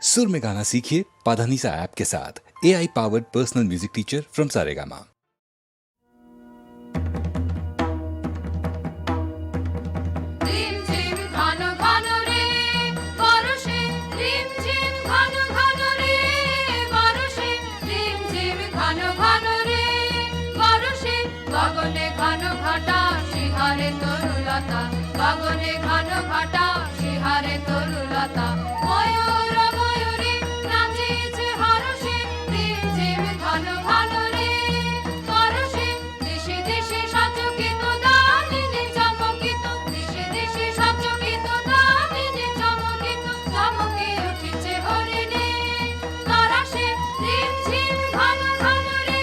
सुर में गाना सीखिए पाधानीसा ऐप के साथ। AI powered personal music teacher from Saregama. গগনে ঘন ঘটা শিহারে তরুলতা, গগনে ঘন ঘটা শিহারে তরুলতা। ময়ূর ময়ূরী নাচিছে হরষে, রিম ঝিম ঘন ঘন রে পরশে। দিশে দিশে সচকিত দামিনী চমকিত, দিশে দিশে সচকিত দামিনী চমকিত। চমকে উঠিছে হরিণে পরশে, রিম ঝিম ঘন ঘন রে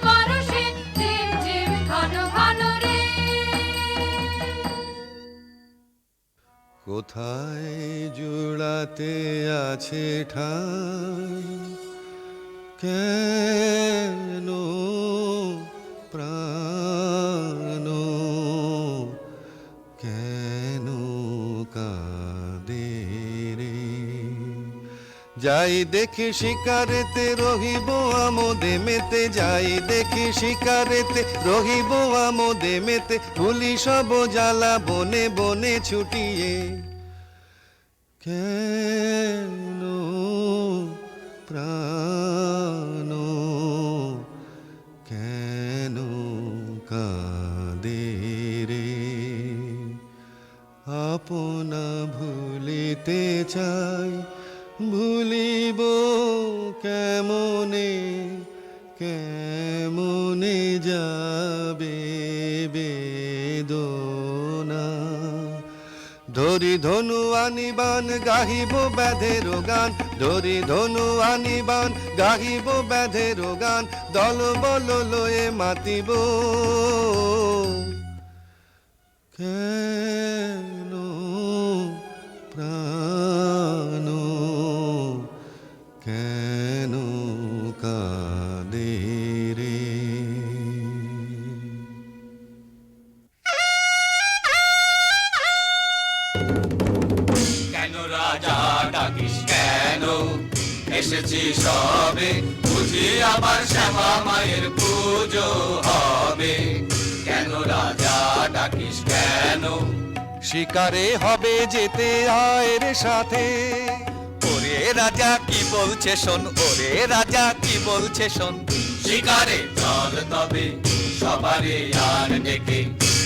পরশে, রিম ঝিম ঘন ঘন রে। কোথায় জুড়াতে আছে ঠাই, কেন প্রাণ কেন কাঁদে রে। যাই দেখি শিকারেতে রহিব আমোদে মেতে, যাই দেখি শিকারেতে রহিব আমোদে মেতে। ভুলি সব জ্বালা বনে বনে ছুটিয়ে, কেন প্রাণ কেন কাঁদে রে। আপনা ভুলিতে চাই, ভুলিব কেমনে কেমনে যাবে বেদনা। ধরি ধনু আনিবান গাহিব ব্যাধের গান, ধরি ধনু আনিবান গাহিব ব্যাধের গান। দল বল লয়ে মাতিব, কেন প্রাণ কেন কাঁদে রে। কেন রাজা ডাকিস কেন, এসেছি সবে বুঝি আবার শ্যামা মায়ের পুজো হবে। কেন রাজা ডাকিস কেন, শিকারে হবে যেতে আয়ের সাথে। ওরে রাজা কি বলছে শোন, ওরে রাজা কি বলছে শোন। শিকারে চল তবে সবারে আর ডেকে,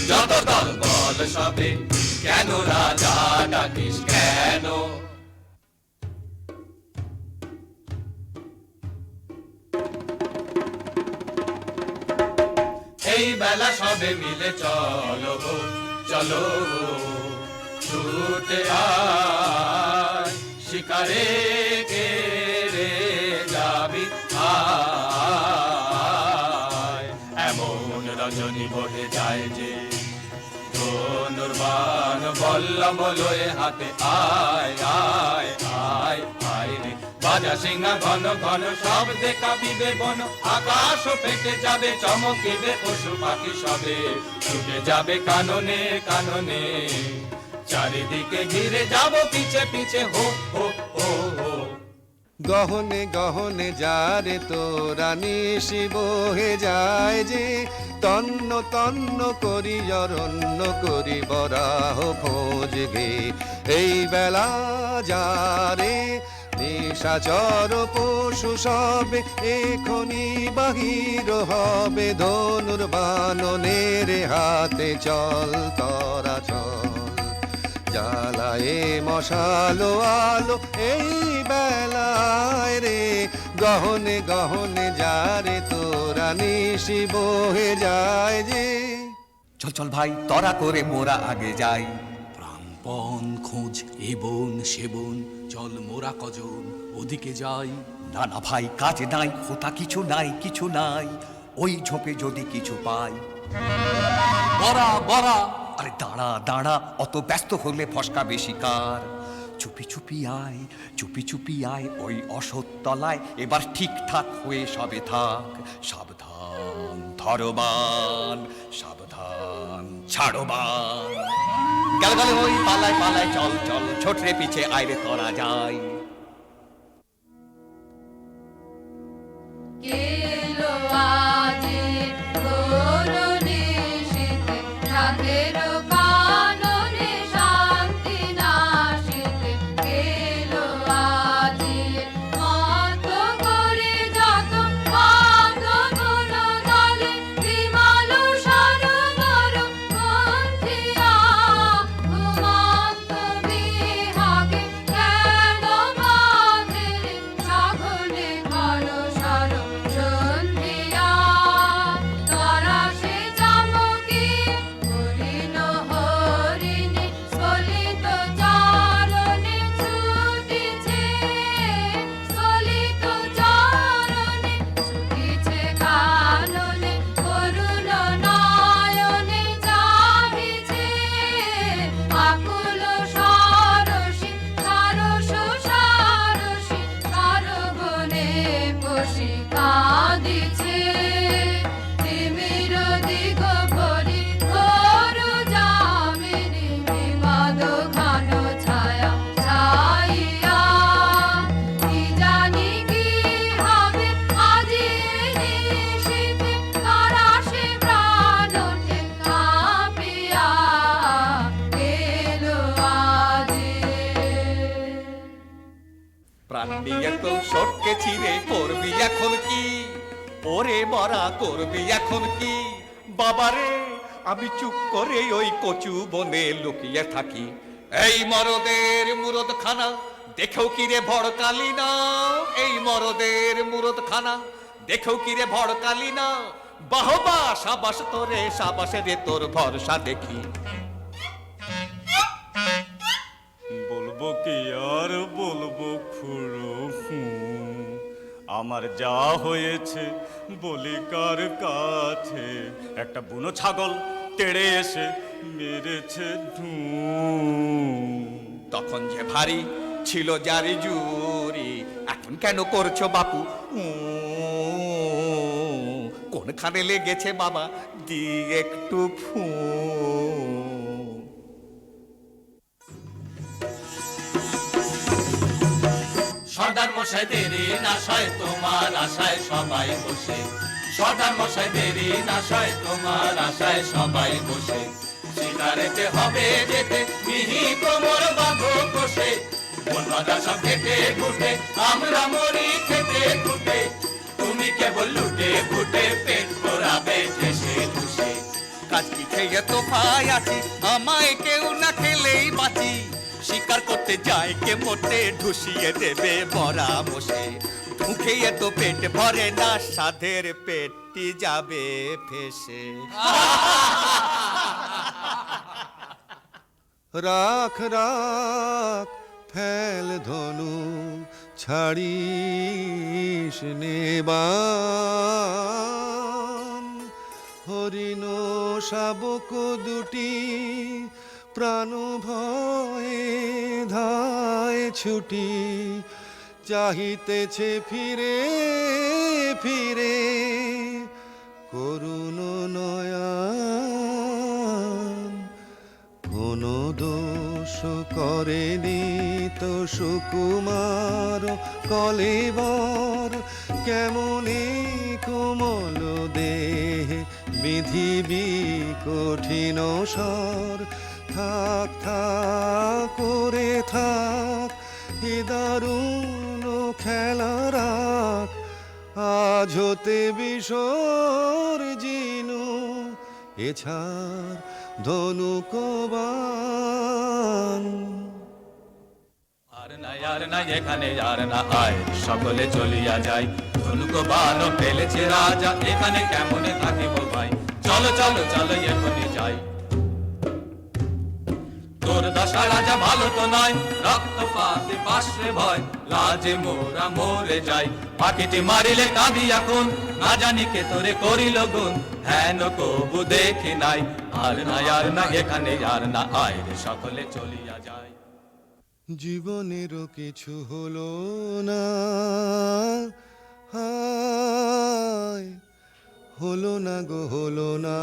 যত দল বল সবে। কেন রাজা ডাকিস কেন, এই বেলা সবে মিলে চলো চলো ছুটে আয়। শিকারে কে রে যাবি আয়। এমন রজনী বহে যায় যে, ধনুর্বাণ বল্লম লয়ে হাতে। আয় আয় আয় আয় রে, বাজা সিংহা ঘন ঘন শব্দে কাঁপিবে বন। আকাশ ফেটে যাবে চমকিবে পশু পাখি সবে। ছুটে যাবে কাননে কাননে, চারিদিকে ঘিরে যাব পিছে পিছে হো হো হো হো। গহনে গহনে যারে তোরা নিশি বহে যায় যে, তন্ন তন্ন করি অরণ্য করি বরাহ খোঁজ গে। এই বেলা যারে নিশাচর পশু সবে, এখনি বাহির হবে ধনুর্বাণনের হাতে। চল তরা চল, জ্বালায়ে মশালো আলো এই বেলায় রে। গহনে গহনে যারে তোরা নিশি বহে যায় যে। চল চল ভাই তরা করে মোরা আগে যাই। প্রাণপণ খোঁজ এ বন সে বন, চল মোরা কজন ওদিকে যাই। না না ভাই কাজ নাই, হোতা কিছু নাই কিছু নাই। ওই ঝোপে যদি কিছু পাই। বরা বরা, আরে দাঁড়া দাঁড়া, অত ব্যস্ত হলে ফসকা বেশি কার। চুপি চুপি আয়, চুপি চুপি আয় ওই অসৎতলায়। এবার ঠিকঠাক হয়ে সবে থাক। সাবধান ধরবান, সাবধান ছাড়বান। গেল গেল ওই পালায় পালায় চল চল, ছোটরে পিছে আয়রে তোরা যাই। প্রাণ নিয়ে তো সটকে ছিঁড়ে করবি এখন কি? ওরে মরা করবি এখন কি? বাবারে আমি চুপ করে ওই কচু বনে লুকিয়ে থাকি। এই মরদের মুরদখানা দেখেও কি রে ভড়কালি না? এই মরদের মুরদখানা দেখেও কি রে ভড়কালি না? বাহবা সাবাস তোরে, সাবাসে রে তোর ভরসা দেখি। বলবো কি আর বলবো খুড়ো, আমার যা হয়েছে বলি কার কাছে। একটা বুনো ছাগল তেড়ে এসে মেরেছে তখন যে ভারী ছিল যারি জুরি, এখন কেন করছো বাপু কোনখানে লেগেছে বাবা দি একটু ফু। সর্দার মশাই দেরি নাশায় তোমার আশায় সবাই বসে, সর্দার মশাই দেরি নাশায় তোমার আশায় সবাই বসে। শিকারেতে হবে যেতে মিহি কোমর বাঁধো বসে, বনবাদা সব ঘেটে ঘুটে আমরা মরি খেতে ঘুটে। তুমি কেবল লুটে ফুটে পেট ভরাবে ঠেসে ঠুসে। কাজ কি খেয়ে তো ভাই আছি, আমায় কেউ না খেলেই বাঁচি। শিকার করতে যায় কে মোটে ঢুসিয়ে দেবে বড়া বসে। মুখে তো পেট ভরে না, সাধের পেটটি যাবে ফেসে। রাখ রাখ ফেল ধনু ছাড়িস নেবান। হরিণ শাবক দুটি প্রাণ ভয়ে ধায় ছুটি, চাহিতেছে ফিরে ফিরে করুণ নয়ন। কোন দোষ করেনি তো সুকুমার কলেবর, কেমনে কোমল দেহে বিধিবি কঠিন স্বর। থাক থাক করে থাক এ দারুণ খেলা রাখ, আজ হতে বিসর্জিনু এছাড় ধনুকবান। আর নাই এখানে আর না আয়, সকলে চলিয়া যাই। ধনুক বান ফেলেছে রাজা, এখানে কেমনে থাকিব ভাই? চলো চলো চলো এখনই যাই। তোর দশা রাজা ভালো তো নয়, রক্তপাতে পাশে ভয়, লাজে মোরা মরে যাই। পাখিটি মারিলে কাঁদি এখন, না জানি কে তোরে করিল গুণ, হেন কবু দেখি নাই। আর না এখানে আর না আয় রে, সকলে চলিয়া যায়। জীবনেরও কিছু হলো না, হায় হলো না গো হলো না,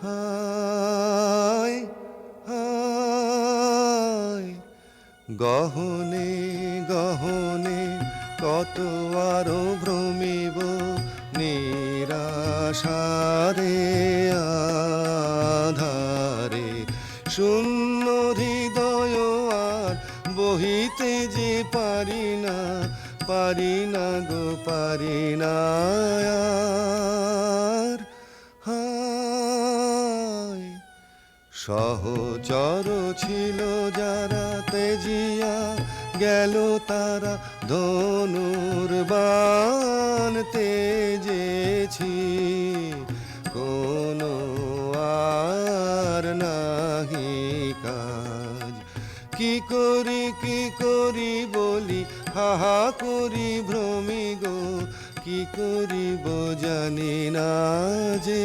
হায় হায়। গহনে গহনে কত আরো ভ্রমিব, নিরাশারে আধারে। শূন্য হৃদয় আর বহিতে যে পারি না, পারি না গো পারি না আর। হায় সহচর ছিল যারা তেজিয়া গেল তারা, ধনুর্বাণ তেজেছি কোনো আর নাহি কাজ। কি করি বলি হাহা করি ভ্রমি গো, কি করিব জানি না যে।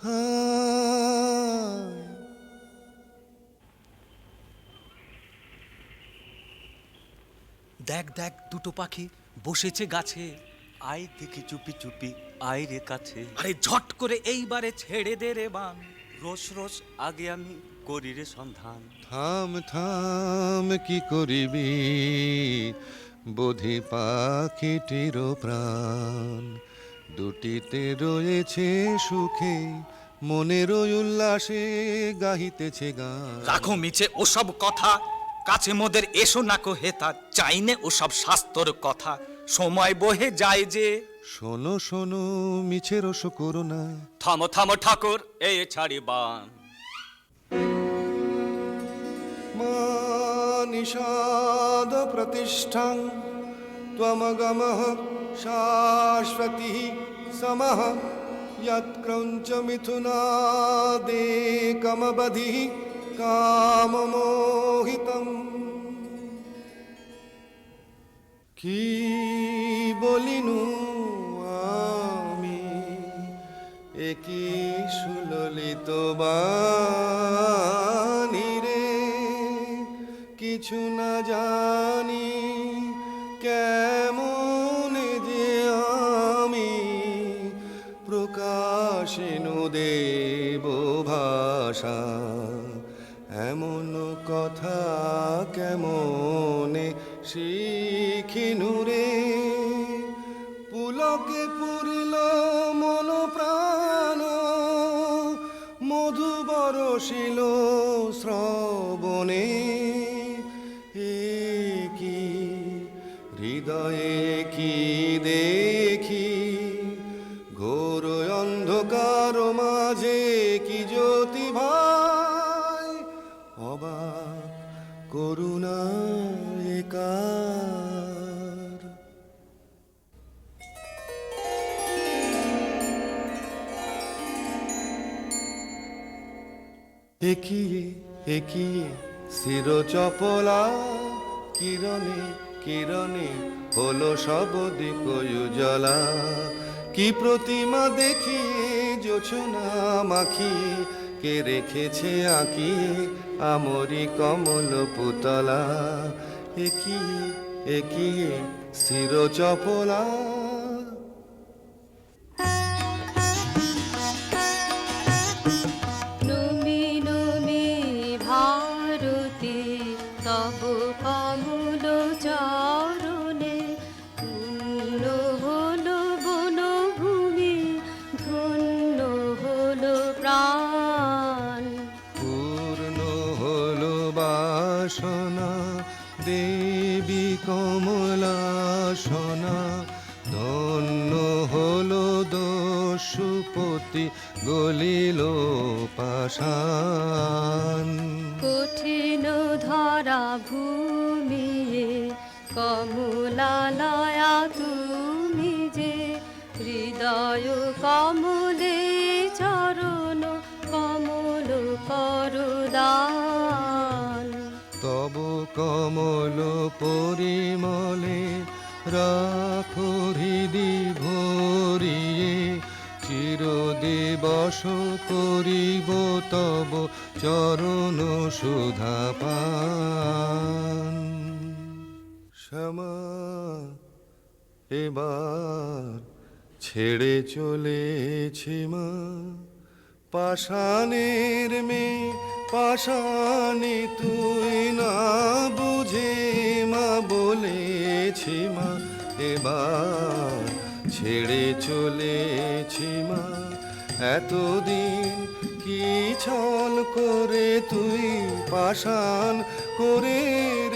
হায় দেখ দেখ দুটো পাখি বসেছে গাছে, আয় দেখি চুপি চুপি আয় রে কাছে। আরে ঝট করে এইবারে ছেড়ে দে রে বান, রোজ রোজ আগে আমি করি রে সন্ধান। থাম থাম কি করিবি, বোধি পাখিটির প্রাণ দুটিতে রয়েছে সুখে, মনের উল্লাসে গাহিতেছে গান। রাখো মিছে ওসব কথা, কাছে মোদের এসো না কো হেতা, চাইনে ও সব শাস্তর কথা, সময় বহে যায় যে। শোনো শোনো মিছে রস করো না, থামো থামো ঠাকুর এ ছাড়ি বান। মা নিষাদ প্রতিষ্ঠাং ত্বমগমঃ শাশ্বতী সমঃ যৎক্রৌঞ্চ মিথুনাদেকমবধিঃ কামমোহিতম। কি বলিনু আমি একই সুললিত বাণী রে, কিছু না জানি কেমন যে আমি প্রকাশিনু দেব ভাষা, এমন কথা কেমনে শিখিনু রে। পুলকে পুরিল মন প্রাণ, মধু বরষিল শ্রবণে, কি হৃদয়ে কি দেখি, ঘোর অন্ধকার মাঝে কি জ্যোতি ভাই, অবাক করুণা একার। একিয়ে একিয়ে শির চপলা, কিরণে কিরণে হলো সব দিক উজালা। কি প্রতিমা দেখিয়ে জোছনা মাখিয়ে, কে রেখেছে আঁকিয়ে আমরি কমল পুতলা। একিয়ে একিয়ে শির চপলা। নমি নমি ভারতে তব কমল চরণে, পূর্ণ হলো বনভূমি, ধন্য হলো প্রাণ। পূর্ণ হলো বাসনা দেবী কমলাসনা, ধন্য হলো দস্যুপতি গলিল পাষাণ। কঠিন ধরা ভূমি কমলালয়া তুমি যে, হৃদয় কমলে চরণ কমল করদান। তব কমল পরিমলে রাখো হৃদি ভরিয়ে, চিরদিবস করিব তব চরণ সুধা পান। শ্যামা এবার ছেড়ে চলেছি মা, পাষাণের মেয়ে পাষাণে তুই না বুঝে মা, বলেছি মা এবার ছেড়ে চলেছি মা। এতদিন কি ছল করে তুই পাষাণ করে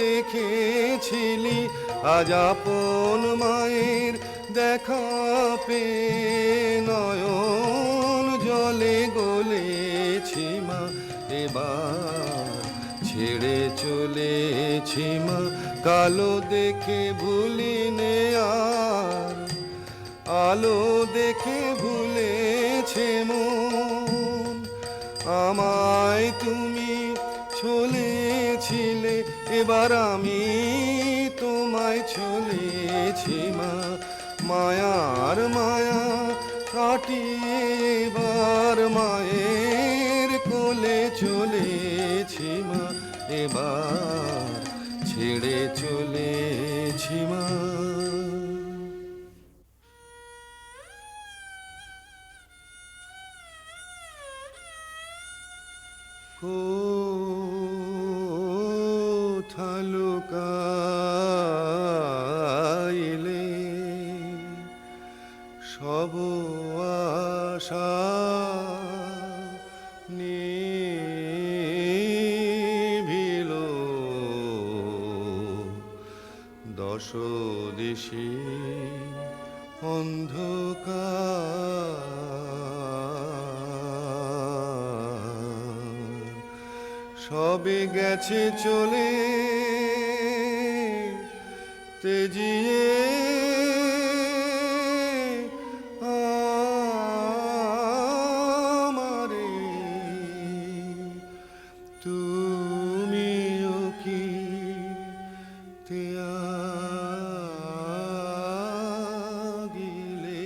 রেখেছিলি, আজ আপন মায়ের দেখা পেয়ে নয়ন জলে গলেছি মা। এবার ছেড়ে চলেছি মা, কালো দেখে ভুলিনে আর, আলো দেখে ভুলেছে মন। আমায় তুমি ছলেছিলে, এবার আমি তোমায় ছলেছি মা। মায়ার মায়া কাটিয়ে এবার মায়ের কোলে চলেছি মা। এবার ছেড়ে চলেছি মা। কোথা লুকাইলে সব আশা নিভিল রসদিশি অন্ধকার সবে গেছে চলে তেজিয়ে আমারে তুমিও কি ত্যাগিলে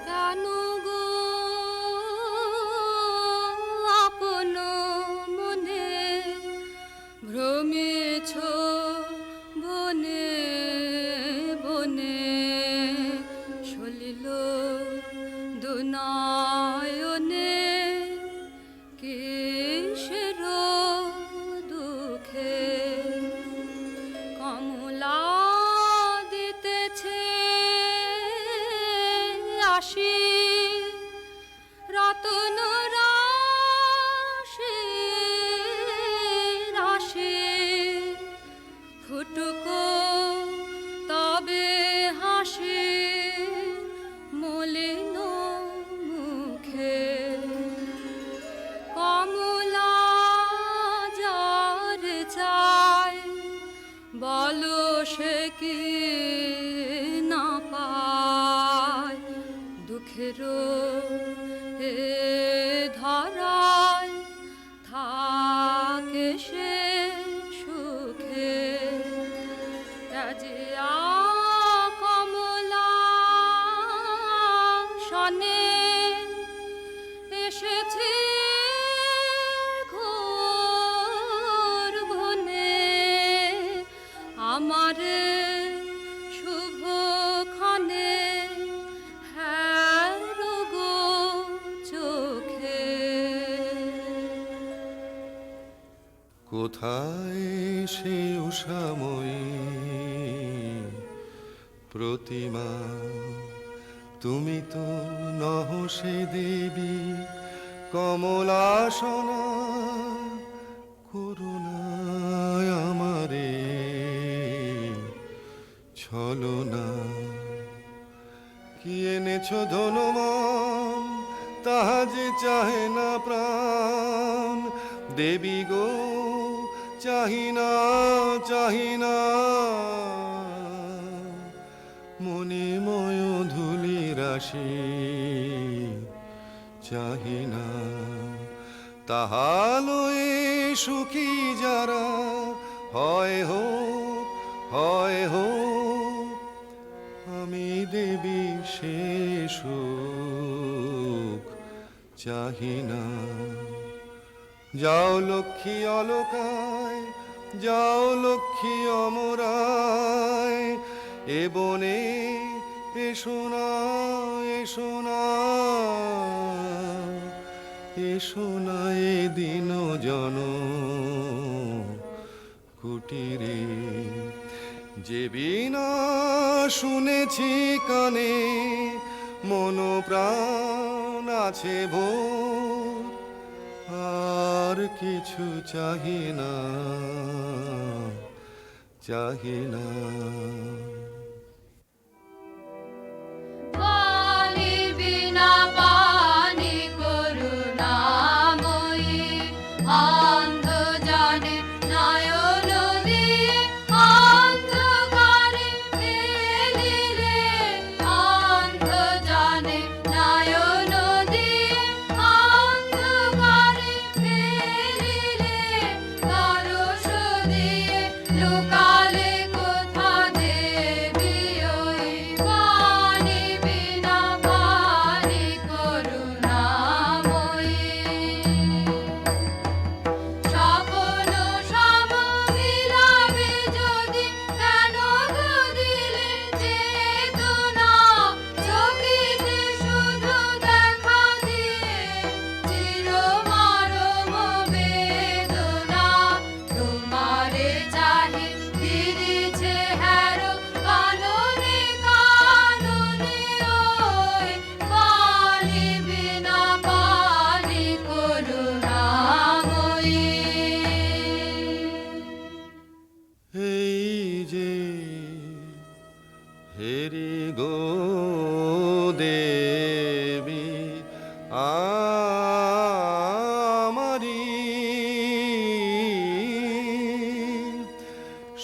কেন গো আপন মনে ভ্রমেছ বনে বনে সলিল দুনয়নে কিসের দুঃখে কমলা দিতেছে আসি রতন রাশি রাশি ফুটুকো তবে হাসি মলিন মুখে কমলা যার চায় বলো সে কি না পায় দুঃখের এ ধরায় থাকে সে সুখে রাজিয়া কমলা শনে এসেছে ঘোর বনে আমারে শুভ ক্ষণে হ্যাঁ গো চোখে কোথায় সে উষাময়ী প্রতিমা তুমি তো নহ সে দেবী কমলাসনা করুণায় আমারে ছলনা কি এনেছ ধনমান তাহা যে চাহে না প্রাণ দেবী গো চাহিনা চাহিনা মণিময় ধুলি রাশি চাহিনা তাহালয়ে সুখী যারা হয় হোক আমি দেবী সে সুখ চাহিনা যাও লক্ষ্মী অলকায় যাও লক্ষ্মী অমরায় এ বনে এসো না এসো না এসো না এ দিন জন কুটিরে যে বিনা শুনেছি কানে মন প্রাণ আছে ভোর আর কিছু চাহি না চাহি না পানি বিনা পানি করুণাময়ী অন্ধ জানে নয়ন দিয়ে অন্ধকারে ফেলিলে অন্ধ জানে নয়ন দিয়ে অন্ধকারে ফেলিলে পরশ দিয়ে লুকালে কোথা দে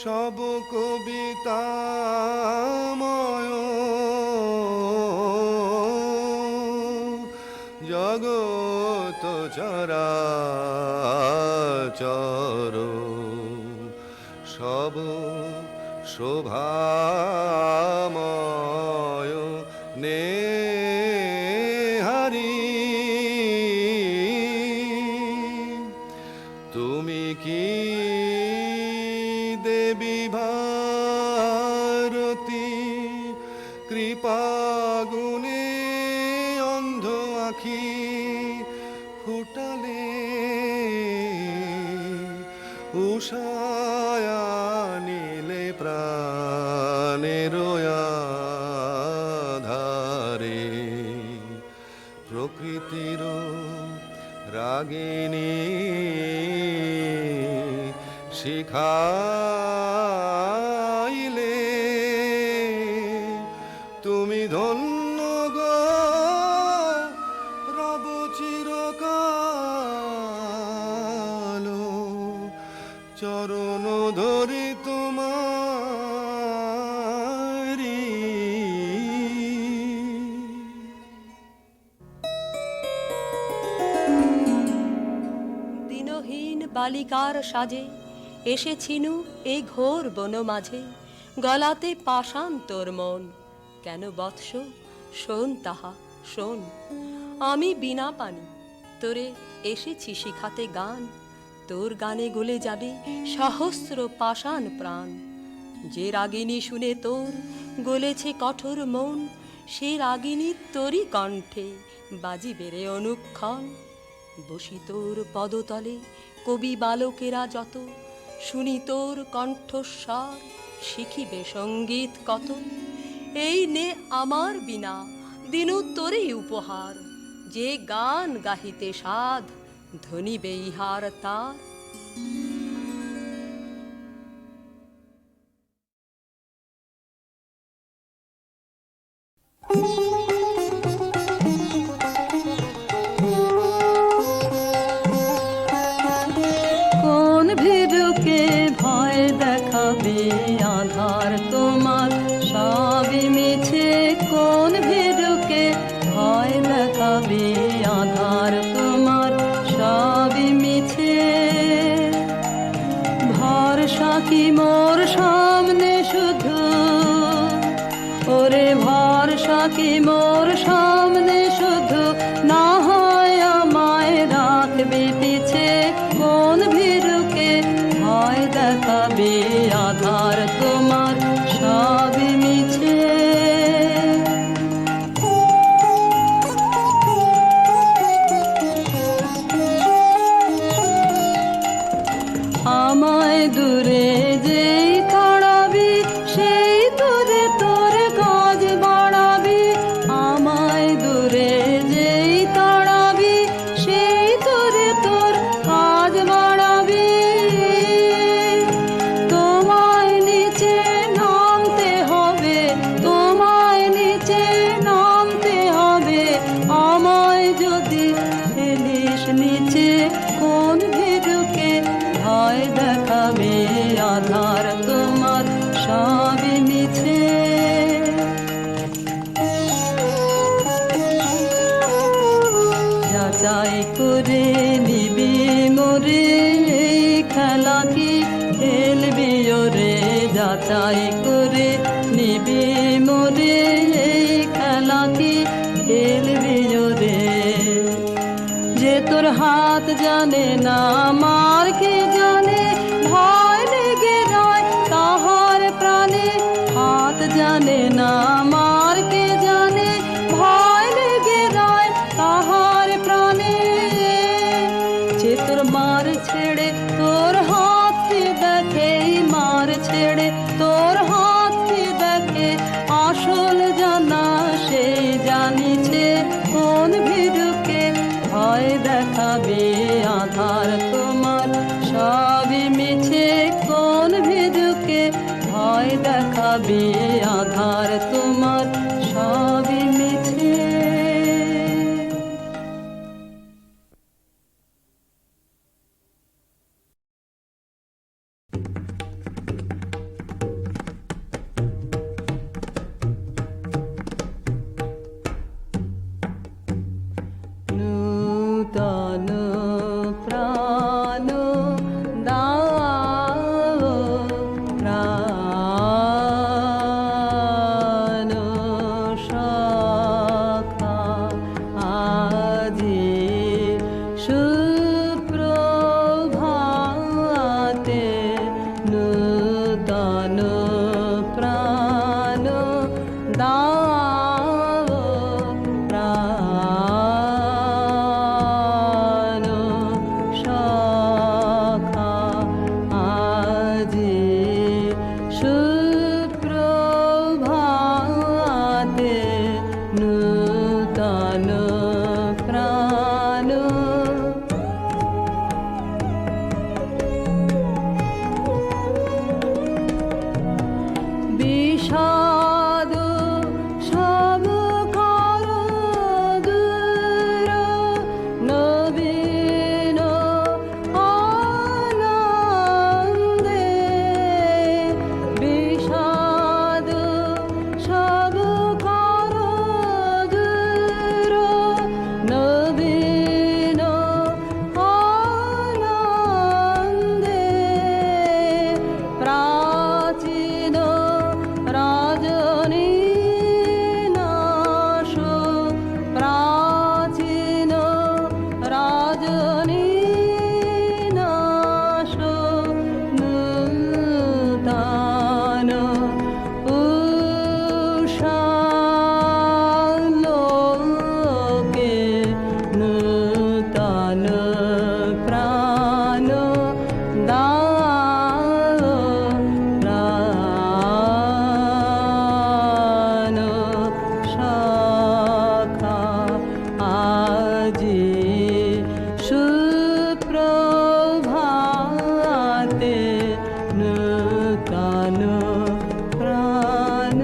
সব কবিতাময় জগত চরাচর সব শোভাময় নেহারি তুমি কি দেবী ভারতী কৃপাগুণে অন্ধ আখি ফুটালে উষায়া নীলে প্রাণের আধারে প্রকৃতির রাগিনী শিখাইলে তুমি ধন্য গো রব চিরকাল চরণ ধরি তোমারি দিনহীন বালিকার সাজে এসেছিনু এই ঘোর বন মাঝে, গলাতে পাষাণ তোর মন। কেন বৎস শোন তাহা শোন, আমি বিনা পানি তোরে এসেছি শিখাতে গান। তোর গানে গলে যাবে সহস্র পাষাণ প্রাণ। যে রাগিনী শুনে তোর গলেছে কঠোর মন, সে রাগিনী তোরই কণ্ঠে বাজিবে রে অনুক্ষণ। বসি তোর পদতলে কবি বালকেরা যত, শুনি তোর কণ্ঠস্বর শিখিবে সঙ্গীত কত। এই নে আমার বিনা দিনু তোরই উপহার, যে গান গাহিতে সাধ ধনিবে ইহার তার। কোন ভীরুকে ভয় দেখাবে আধার তোমার সবই মিছে। কোন ভীরুকে ভয় দেখাবে আধার তোমার সবই মিছে। ভরসা কি মোর সামনে শুধু, ওরে ভরসা কি মোর সামনে শুধু, না হয় আমায় রাখবে পিছে। কোন ভীরুকে ভয় দেখাবে আধার তোমার সবই মিছে। আমায় দূরে যেই তাড়াবি, সেই দূরে তোর কাজ বাড়াবি। আমায় দূরে যেই তাড়াবি, সেই দূরে তোর কাজ বাড়াবি। তোমায় নিচে নামতে হবে, তোমায় নিচে নামতে হবে। আমায় যদি ফেলিস নিচে, কোন ভীরুকে ভয় দেখাবে আধার তোমার সবই মিছে। যাচাই করে নিবি মোরে এই খেলা কি খেলবি ওরে। যাচাই করে নিবি মোরে এই খেলা কি খেলবি ওরে। যে তোর হাত জানে না মার কে জানে, ভয় লেগে রয় তাহার প্রাণে। হাত জানে না মার কে জানে, ভয় লেগে রয় তাহার প্রাণে। যে তোর মার ছেড়ে তোর হাতকে দেখে, মার ছেড়ে তোর হাতকে দেখে, আসল জানা সেই জানিছে। কোন ভীরুকে ভয় দেখাবে আধার তোমার সবই মিছে। কোন ভীরুকে ভয় দেখাবে আধার তোমার সবই মিছে। বাজে সুপ্রভাতে নূতন প্রাণ।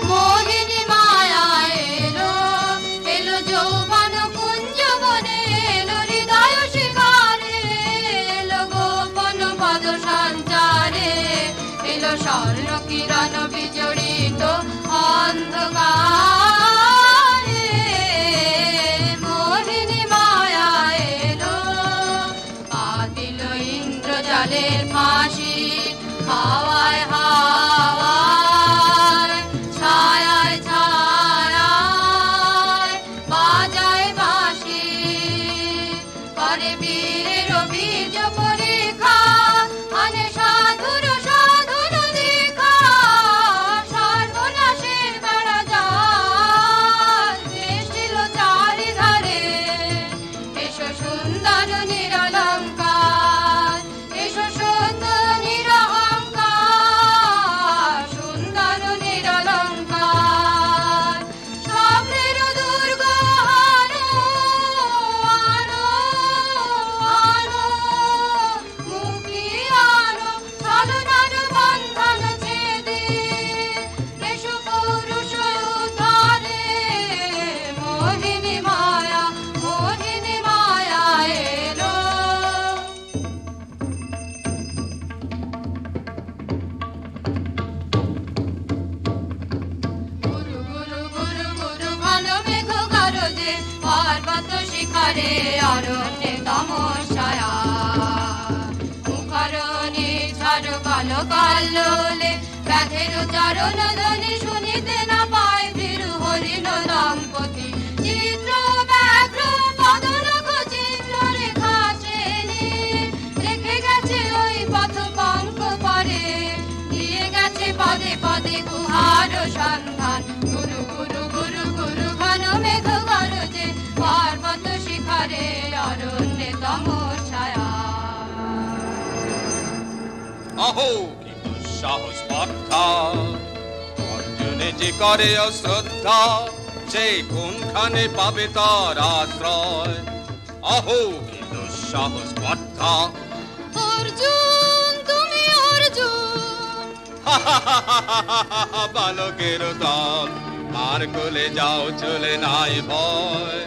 মোহিনী মায়া এলো, এলো যৌবন কুঞ্জ বনে, এলো হৃদয় শিকারে, এলো গোপন পদ সঞ্চারে, এলো স্বর্ণ কিরণ বিজড়িত অন্ধকারে। মোহিনী মায়া এলো, পাতিল ইন্দ্রজালের ফাঁসি, হাওয়ায় হাওয়ায়, ছায়ায় ছায়ায়, বাজায় বাঁশি, করে বীরের বীজ পরীক্ষা, আনে সাধুর সাধুর দীক্ষা, সর্বনাশের বেড়া জাল সৃষ্টিল চারিধারে। এসো সুন্দর নিরলঙ্কার, এসো সুন্দর নিরহংকার, সুন্দর নিরলঙ্কার, স্বপ্নের দুর্গ আনো, আনো, আনো, মুক্তি আনো, ছলনার বন্ধন ছেদে, এসো পৌরুষ উদ্ধারে। মোহিনী মায়া, মোহিনী মায়া এলো। গুরু গুরু গুরু গুরু ঘন মেঘ গরজে, পর্বত শিখরে অরণ্যে তমস্যায়া, মুখরণে ঝড় কালো কাল্লোলে, ব্যাধের চরণ ধ্বনি শুনিতে না পায় ভীরু হরিণ দম্পতি। চিত্র ব্যাঘ্র পদনখ চিহ্ন রেখা চেনে, রেখে গেছে ওই পথ পঙ্ক পরে, দিয়ে গেছে পদে পদে গুহার সন্ধান। গুরু গুরু গুরু গুরু ঘন মেঘ গরজে, পর্বত শিখরে অরণ্যে তমস্যায়া। অহো কি দুঃসাহস স্পর্ধা, অর্জুনে যে করে অশ্রদ্ধা, সে কোনখানে পাবে তার আশ্রয়। অহো কি দুঃসাহস স্পর্ধা, অর্জুন তুমি অর্জুন, বালকের দল, আর কোলে যাও চলে নাই ভয়।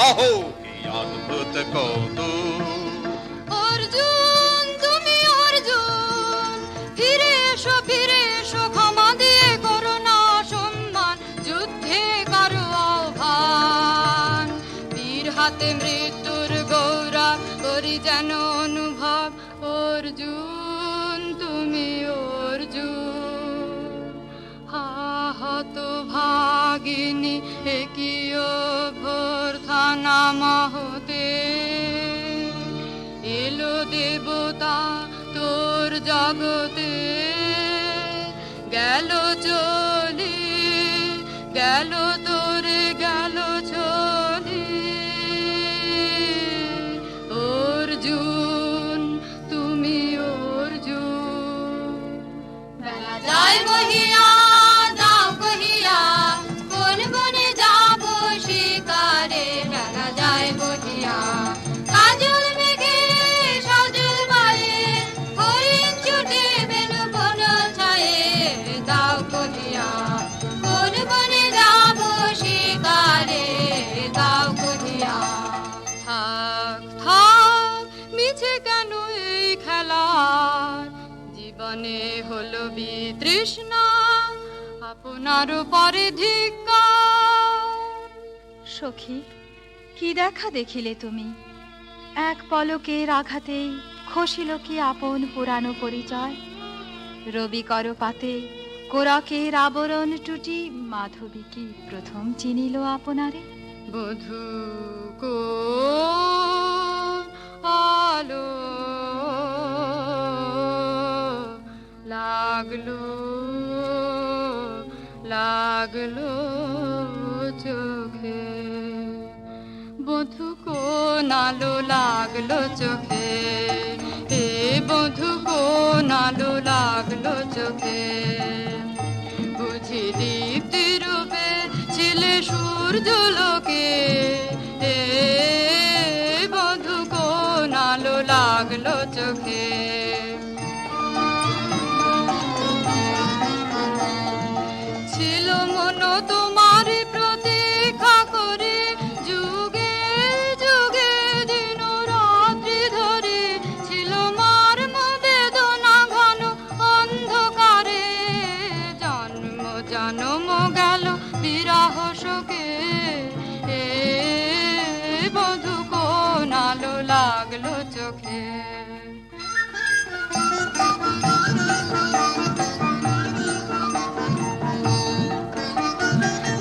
অহো কি অদ্ভুত কৌতুক, অর্জুন তুমি অর্জুন, ফিরে এসো ক্ষমা দিয়ে করুণা সম্মান, যুদ্ধে কারো আহ্বান, বীর হাতে মৃত্যুর গৌরব করি যেন অনুভব। অর্জুন তুমি অর্জুন, হাহত ভাগিনী একই অভ্যর্থনা মহতে, এলো দেবতা তোর জগতে, গেল চলি, গেল তোরে গেল চলি। অর্জুন তুমি অর্জুন। বেলা যায় বহিয়া, দাও কহিয়া, কোন বনে যাব শিকারে। বেলা যায় বহিয়া, কাজল মেঘে সজল বায়ে, হরিণ ছুটে বেনু বন ছায়ে। দাও কহিয়া, কোন বনে যাব শিকারে। দাও কহিয়া। থাক থাক মিছে কেন এই খেলার, জীবনে হলো বিতৃষ্ণা, আপনার পরে ধিক্কার। সখী, কি দেখা দেখিলে তুমি? এক পলকের আঘাতেই খসিল কি আপন পুরানো পরিচয়। রবি করপাতে কোরকের আবরণ টুটি, মাধবী কি প্রথম চিনিল আপনারে? বধূ কোন আলো লাগলো, লাগলো চোখে। বধূ কোন আলো লাগলো চোখে, এ বধূ কোন আলো লাগলো লাগলো চোখে, বুঝি দীপ্তি রূপে ছিলে সূর্যলোকে, বধূ কোন আলো লাগলো চোখে। ছিল মন তোমার প্রতীক্ষা করে, যুগে যুগে দিন রাত্রি ধরে, ছিল মার বেদনা ঘন অন্ধকারে, জন্ম জন্ম গেল বিরহ শোকে, বধূ কোন আলো লাগলো চোখে।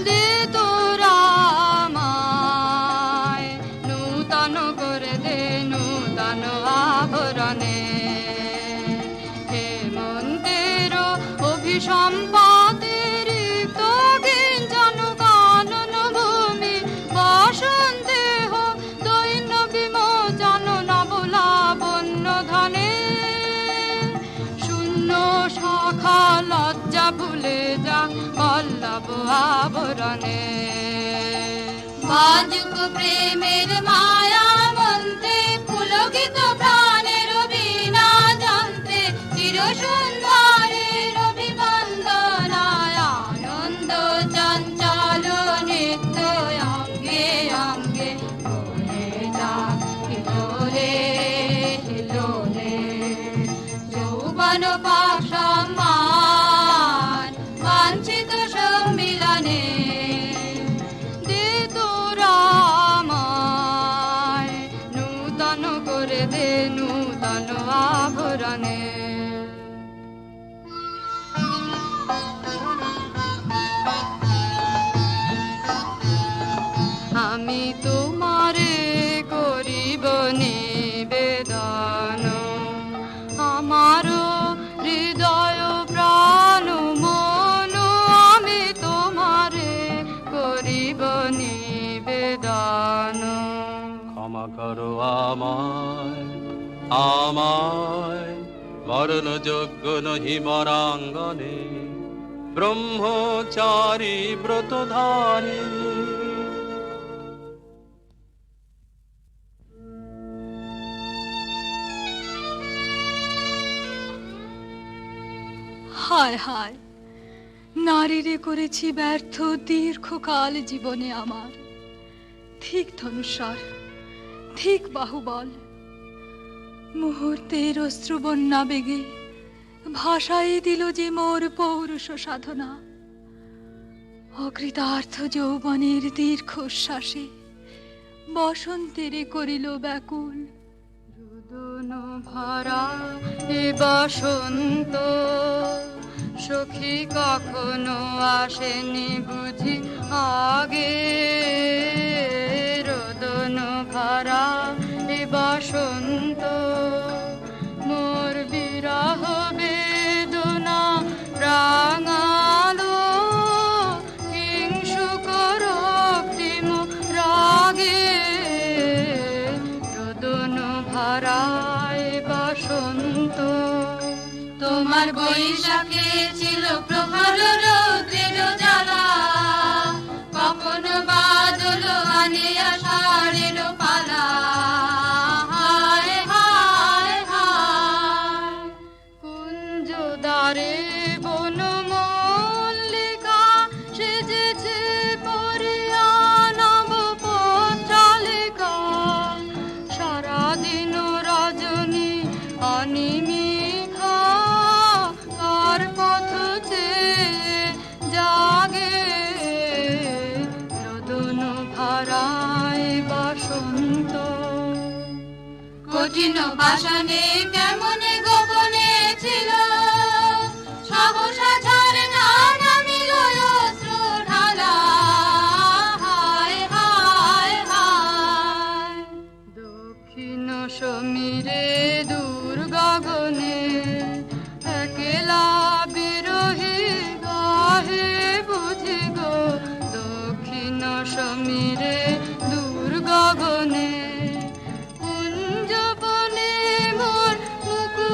দে তোরা আমায় নূতন করে দে নূতন আভরণে, হেমন্তের অভিসম্পাতের গিঞ্জন কানন ভূমি, বসন্তে হোক দৈন্য বিমোচন নবলাবণ্য ধনে, শূন্য শাখা লজ্জা ভুলে যা বল্লভ আবরণে। বাজুক প্রেমের মায়া মন্ত্রে, পুলকিত প্রাণের বীণা যন্ত্রে, চির সুন্দরের অভিবন্দনায় আনন্দ চঞ্চল নিত্য অঙ্গে অঙ্গে বলে যাক হিলোলে হিলোলে, যৌবন পাশমান বাঞ্ছিত সম্মিলনে, দে তোরা আমায় নূতন করে দে নূতন আভরণে। আমি তোমারে করিব নিবেদন, আমার হৃদয় প্রাণ মন, আমি তোমারে করিব নিবেদন। ক্ষমা করো আমায় আমায়, মরণযোগ্য নহি মরাঙ্গনে, ব্রহ্মচারী ব্রতধারী। হায় হায়, নারীরে করেছি ব্যর্থ দীর্ঘকাল জীবনে আমার, ঠিক ধনুস্বর ঠিক বাহুবল, মুহূর্তের অশ্রুবন্যা বেগে ভাষায় দিল যে মোর পৌরুষ সাধনা, অকৃতার্থ যৌবনের দীর্ঘশ্বাসে বসন্তেরে করিল ব্যাকুল। রোদন ভরা এ বসন্ত সখী কখনো আসেনি বুঝি আগে, রোদন ভরা এ বসন্ত মোর বিরহ বেদনা রাঙালো, হিংসুক রক্তিম রাগে, রোদন ভরা এ বসন্ত। তোমার বৈশাখে ছিল প্রখর রৌদ্রের জ্বালা, কখন বাদল আনে আষাঢ়ের পালা, হায় হায় হায়। কুঞ্জ দ্বারে বন মল্লিকা সেজেছে পরিয়া নব পত্রালিকা, সারাদিন রজনী অনিমিখা, কার পথ চেয়ে জাগে, রোদন ভরায় বসন্ত। কঠিন বাসনে কেমনে গোপনে ছিল, সহসা ঝরনা নামিল অশ্রু ঢালা, হায় হায় হায়। দক্ষিণ সমীরে দূর গগনে একলা বিরোহী গাহে বুঝি গো, দক্ষিণ সমীরে দূর গগনে কুঞ্জবনে মোর মুকুট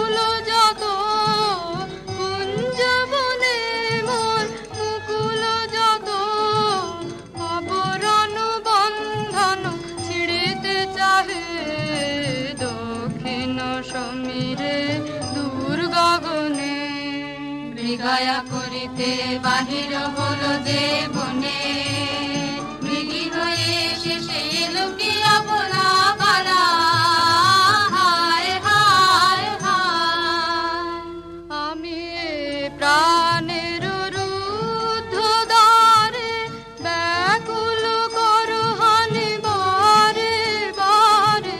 মৃগয়া করিতে বাহির হলো যে বনে, মৃগী হয়ে শেষে এলো কি আপনা পালা। হায় হায় হায়, আমি প্রাণের রুদ্ধ দ্বারে ব্যাকুল করহানি বারে বারে,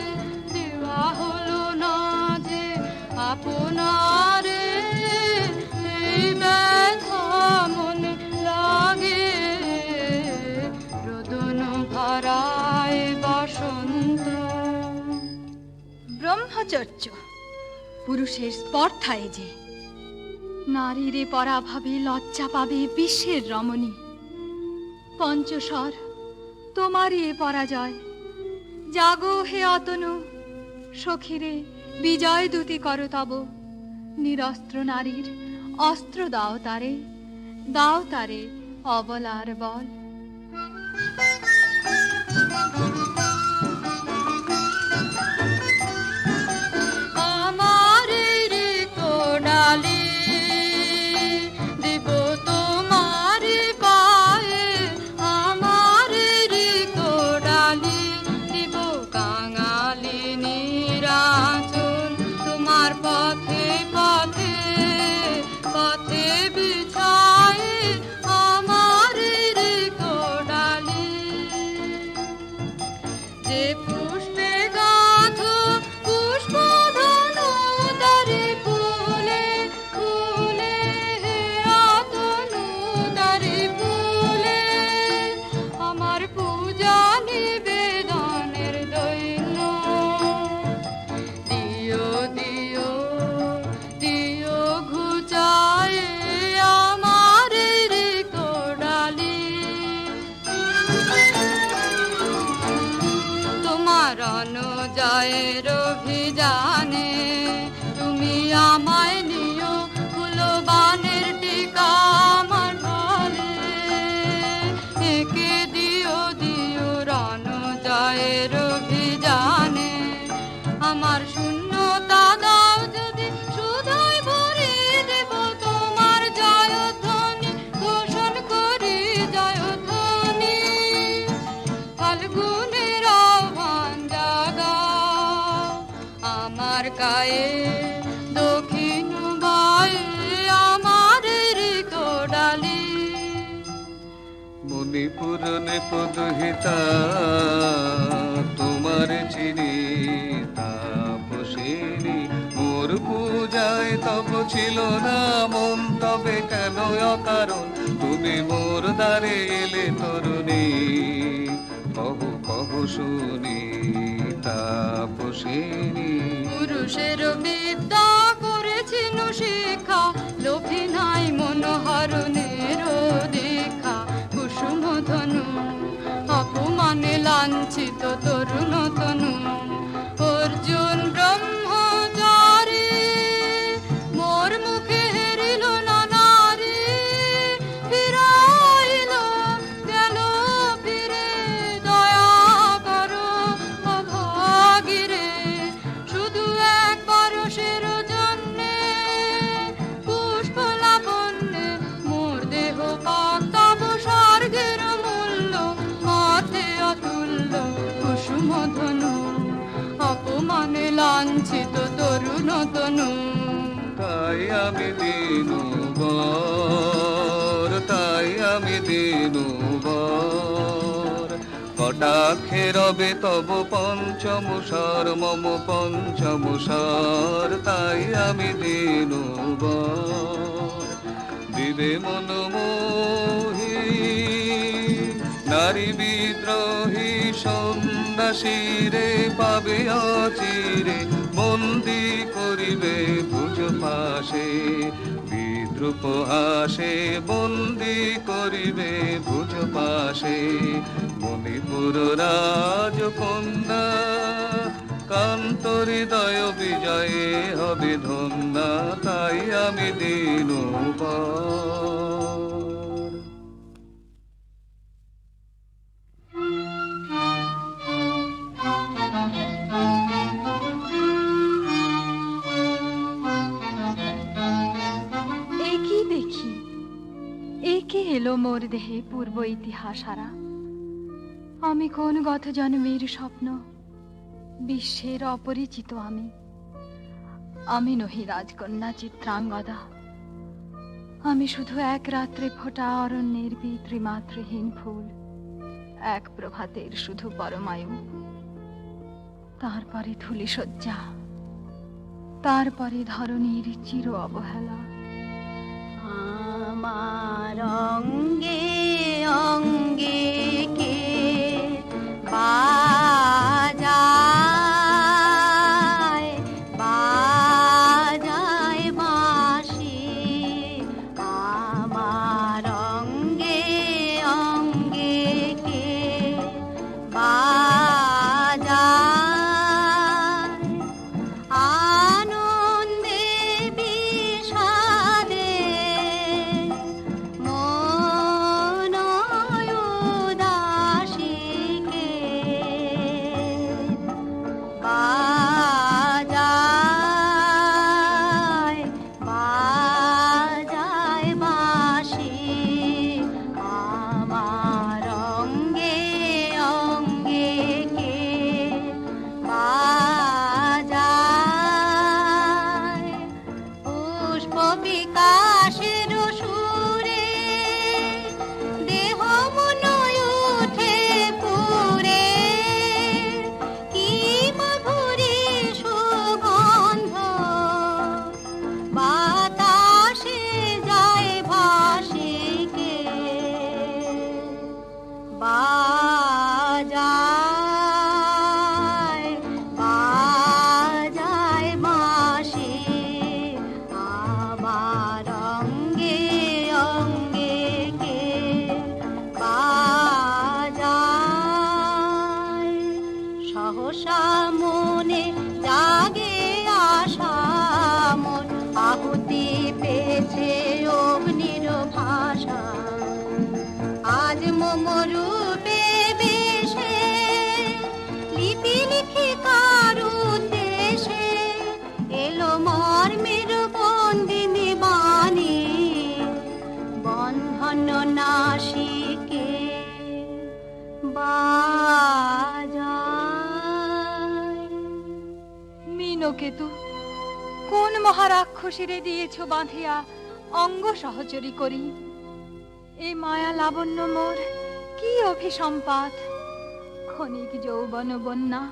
দেওয়া হলো না যে আপনারে, এই ব্যথা মনে লাগে রোদন ভরায় বসন্ত। ব্রহ্মচর্য পুরুষের স্পর্ধায় যে, নারীরে পরাভাবে লজ্জা পাবে বিশ্বের রমণী। পঞ্চস্বর তোমারই এ পরাজয়, জাগো হে অতনু, সখীরে বিজয় দূতি করো তব। নিরস্ত্র নারীর অস্ত্র দাও তারে, দাও তারে অবলার বল। আমার রিক্ত ডালি দিব তোমার পায়ে, আমার রিক্ত ডালি দিব কাঙালি নিরাঞ্জন। তোমার পথে পথে পথে বিছায় আমার রিক্ত ডালি, যে পুষ্পে গাঁথো পুষ্প ধনু দারে ফুলে ফুলে, হে আতনু দারে ফুলে, আমার পূজা নিবেদনের দৈন্য। দিও দিও দিও ঘুচায় আমার রিক্ত ডালি, তোমার অনুজয়ের অভিযানে তুমি আমায় নিও ফুলবানের টিকা আমার ঢলে। একে দিও দিও রণজয়ের অভিযানে, আমার শূন্যতা দাও যদি শুধুই ভরিয়ে দেব তোমার জয়ধ্বনি ঘোষণ করি জয়ধ্বনি। ফাল্গুনের আহ্বান জাগাও আমার গায়ে, দক্ষিণ বায়ে আমার রিক্ত ডালি। মণিপুরনে পদহিতা তোমার চিনি তাপসিনী, মোর পূজায় তব ছিল না মন, তবে কেন অকারণ তুমি মোর দ্বারে এলে তরুণী। কহু কহু শুনি তাপসিনী, পুরুষের বিদ্যা করেছিল শিক্ষা, লোভী নাই মনোহরণের দীক্ষা। কুসুম ধনু অপমানে লাঞ্ছিত তরুণ তনু, অর্জুন ব্রহ্মচারী মোর মুখে হেরিল না নারী। ফিরাইল গেল ফিরে দয়া করো অভাগীরে, শুধু একবার সের জন্যে পুষ্প লাবণ্যে মোর দেহ পাতাব স্বর্গের মূল্য, অর্থে অতুল্য কুসুম ধনু অপমানে লাঞ্ছিত তরুণ তনু। তাই আমি দিনু বর, তাই আমি দিনু বর, কটাক্ষে রবে তব পঞ্চম স্বর মম পঞ্চম স্বর। তাই আমি দিনু বর, দিবে মন মোহি নারী বিদ্রোহী সন্ন্যাসীরে পাবে অচিরে, বন্দি করিবে ভুজ পাশে বিদ্রুপ হাসে, বন্দি করিবে ভুজ পাশে। মণিপুর রাজকন্যা কান্ত হৃদয় বিজয়ে হবে ধন্যা, তাই আমি দিনু বর। কে এলো মোর দেহে পূর্ব ইতিহাস হারা? আমি কোন গত জন্মের স্বপ্ন? বিশ্বের অপরিচিত আমি। আমি নহি রাজকন্যা চিত্রাঙ্গদা। আমি শুধু এক রাত্রে ফোটা অরণ্যের পিতৃমাতৃহীন ফুল, এক প্রভাতের শুধু পরমায়ু। তারপরে ধুলি শয্যা, তারপরে ধরণীর চির অবহেলা। আমার অঙ্গে অঙ্গে কে বাজায় বাজায় বাঁশি, আমার অঙ্গে অঙ্গে কে বাজায় আনন্দে বিষাদে মন উদাসীকে বাজায় বাজায় বাঁশি, আমার অঙ্গে অঙ্গে কে বাজায় পুষ্প বিকাশের সুরে দেহ মন উঠে পুরে, কি মাধুরী সুগন্ধ বাতাসে যায় ভাসিকে বাজায় বাজায় বাঁশি, আমার অঙ্গে অঙ্গে কে বাজায় সহসা মনে জাগে আশা মন, আহুতি পেয়েছে অগ্নির ভাষা। আজ মম রূপে বেশে লিপি লিখি কার উদ্দেশে এলো মর্মের বন্দিনী বাণী, বন্ধন নাশিকে বাজায়। মিনকেতু, কোন মহারাক্ষসীরে দিয়েছ বাঁধিয়া অঙ্গ সহচরী করি? এ মায়া লাবণ্য মোর কি অভিসম্পাত! ক্ষণিক যৌবন বন্যা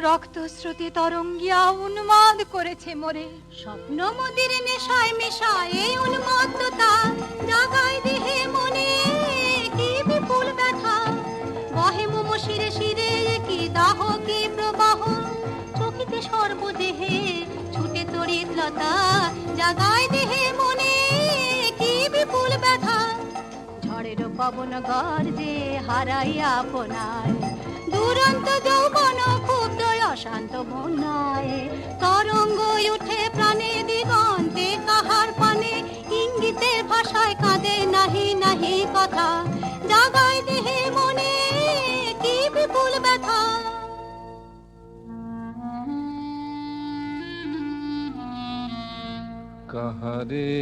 রক্তস্রোতে তরঙ্গিয়া উন্মাদ করেছে মোরে। স্বপ্ন মদির নেশায় মেশায় উন্মত্ততা জাগায় দেহে মনে কি বিপুল ব্যথা, বহে মম শিরে শিরে কি দাহ কি প্রবাহ, চকিতে সর্বদেহে ছুটে তড়িৎ লতা জাগায় দেহে মনে কি বিপুল ব্যথা। ঝড়ের পবন গর্জে হারাইয়া আপনায় দুরন্ত যৌবন ক্ষুব্ধ অশান্ত বন্যায়, তরঙ্গ উঠে প্রাণে দিগন্তে কাহার পানে, ইঙ্গিতের ভাষায় কাঁদে নাহি নাহি কথা, জাগায় দেহে মনে কি বিপুল ব্যথা। কাহারে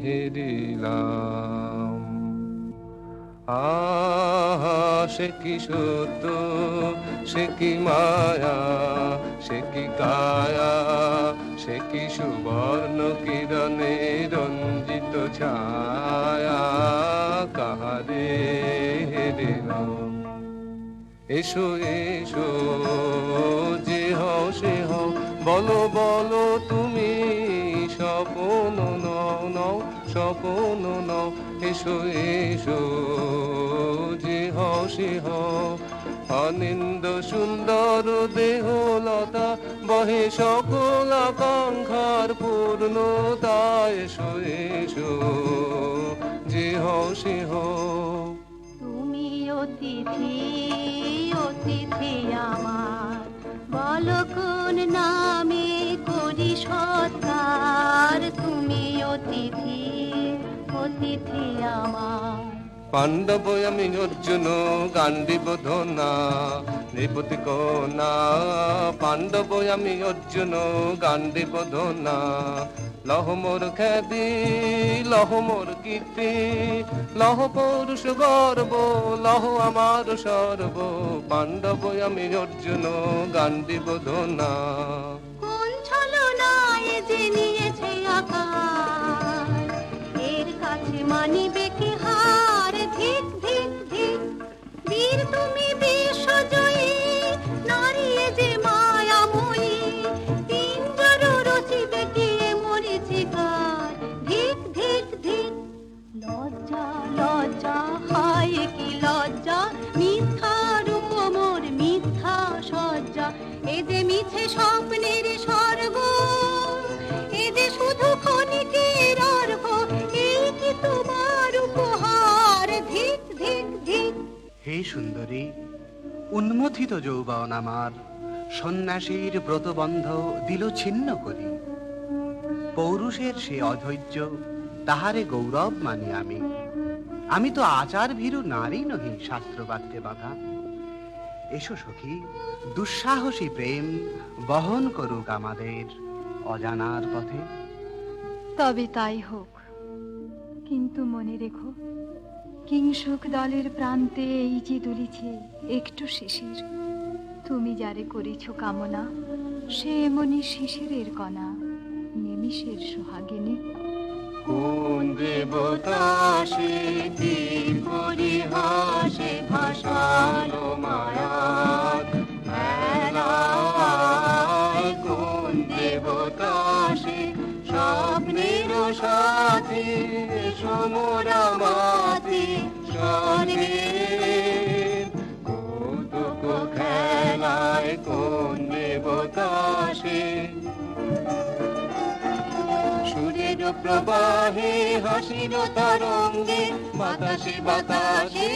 হেরিলাম, আহা সে কি সত্য, সে কি মায়া, সে কি কায়া, সে কি সুবর্ণ কিরণে রঞ্জিত ছায়া। কাহারে হেরিলাম, এসো এসো যে হও সে হও, বলো বলো তুমি স্বপন নও নও স্বপন নও। এসো এসো যে হও সে হও, অনিন্দ সুন্দর দেহলতা বহে সকল আকাঙ্ক্ষার পূর্ণতা। এসো এসো যে হও সে হও। তুমি অতিথি অতিথি আমার, বলো কোন নামে করি সৎকার। তুমি অতিথি অতিথি আমার। পাণ্ডব আমি অর্জুন গান্ডীব ধনা নৃপতি কনা, পাণ্ডব আমি অর্জুন গান্ডীব ধনা। লহ মোর খ্যাতি লহ মোর কীর্তি, লহ পৌরুষ গর্ব, লহ আমার সর্ব, পাণ্ডব আমি অর্জুন গান দিব ধনা। কোন ছলনায় যে নিয়েছে আকার, এর কাছে মানিবে কি হার? ধিক ধিক ধিক, বীর তুমি বিশ্বজয়ী, নারী যে মায়াময়ী, পিঞ্জর রচিবে কি মরীচিকার? ধিক ধিক ধিক, লজ্জা লজ্জা, হায় কি লজ্জা, মিথ্যা রূপ মোর মিথ্যা সজ্জা, এ যে মিছে স্বপ্নের স্বর্গ, এ যে শুধু ক্ষণিকের অর্ঘ, এই কি তোমার উপহার? ধিক ধিক ধিক। হে সুন্দরী, উন্মথিত যৌবন আমার সন্ন্যাসীর ব্রতবন্ধ দিল ছিন্ন করি। পৌরুষের সে অধৈর্য, তাহারে গৌরব মানি আমি। আমি তো আচার ভীরু নারী নহি, শাস্ত্রবাক্যে বাধা। এসো সখী, দুঃসাহসী প্রেম বহন করুক আমাদের অজানার পথে। তবে তাই হোক, কিন্তু মনে রেখো, কিংসুক দলের প্রান্তে এই যে দুলিছে একটু শিশির, তুমি যারে করেছ কামনা, সে এমনি শিশিরের কণা, নিমিষের সোহাগিনী। কোন দেবতা সে কি পরিহাসে ভাসালো মায়ার মেলায়? কোন দেবতা সে স্বপ্নের সাথী, সমরা মাতি স্বর্গে কৌতুক খেলায়? কোন দেবতা সে সুরের প্রবাহে হাসির তরঙ্গে, বাতাসে বাতাসে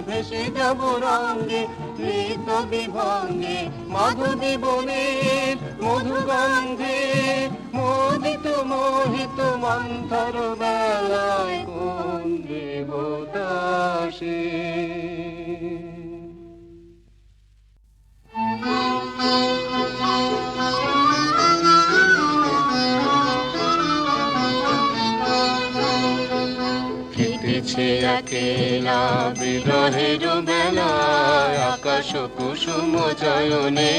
ভেসে যাব রঙ্গে, নৃত্য বিভঙ্গে মাধবী বনের মধুগন্ধে, মোদিত মোহিত মন্থর বেলায় কোন দেবতা সে? কেটেছে একেলা বিরহের বেলায় আকাশ কুসুম চয়নে,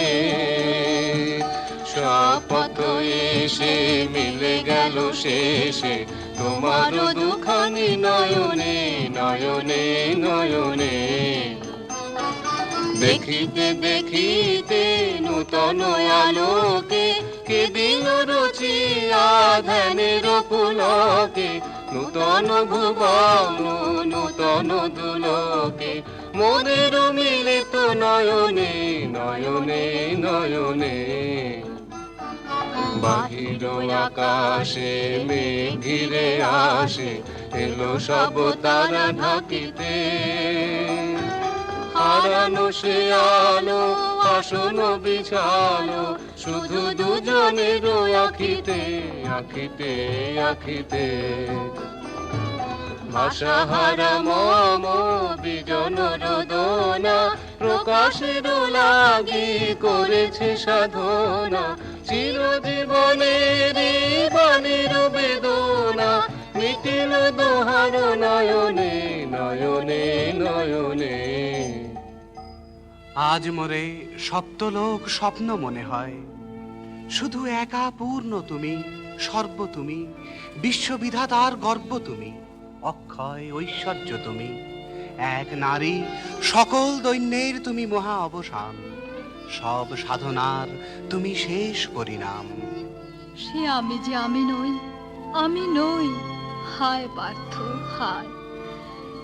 শপথ এসে মিলে গেল শেষে তোমার দুখানি নয়নে নয়নে নয়নে। দেখিতে দেখিতে নূতন আলোকে কে দিল রুচিয়া ধ্যানের পুলকে, নূতন ভুবন নূতন দুলোকে, মনের মিলিত নয়নে নয়নে নয়নে। বাহির আকাশে মেঘ ঘিরে আসে, এলো সব তারা ঢাকিতে, হারানো সে আলো আসন বিছালো, শুধু দুজনের আখিতে আখিতে আখিতে। ভাষাহারা মম বিজন রোদনা, প্রকাশের লাগি করেছে সাধনা, চিরজীবনের বাণীর বেদনা, মিটিল দোহার নয়নে নয়নে নয়নে। আজ মোরে সপ্তলোক স্বপ্ন মনে হয়, শুধু একা পূর্ণ তুমি, সর্ব তুমি, বিশ্ববিধাতার গর্ব তুমি, অক্ষয় ঐশ্বর্য তুমি, এক নারী সকল দৈন্যের তুমি মহা অবসান, সব সাধনার তুমি শেষ পরিণাম। সে আমি যে আমি নই, আমি নই, হায় পার্থ হায়,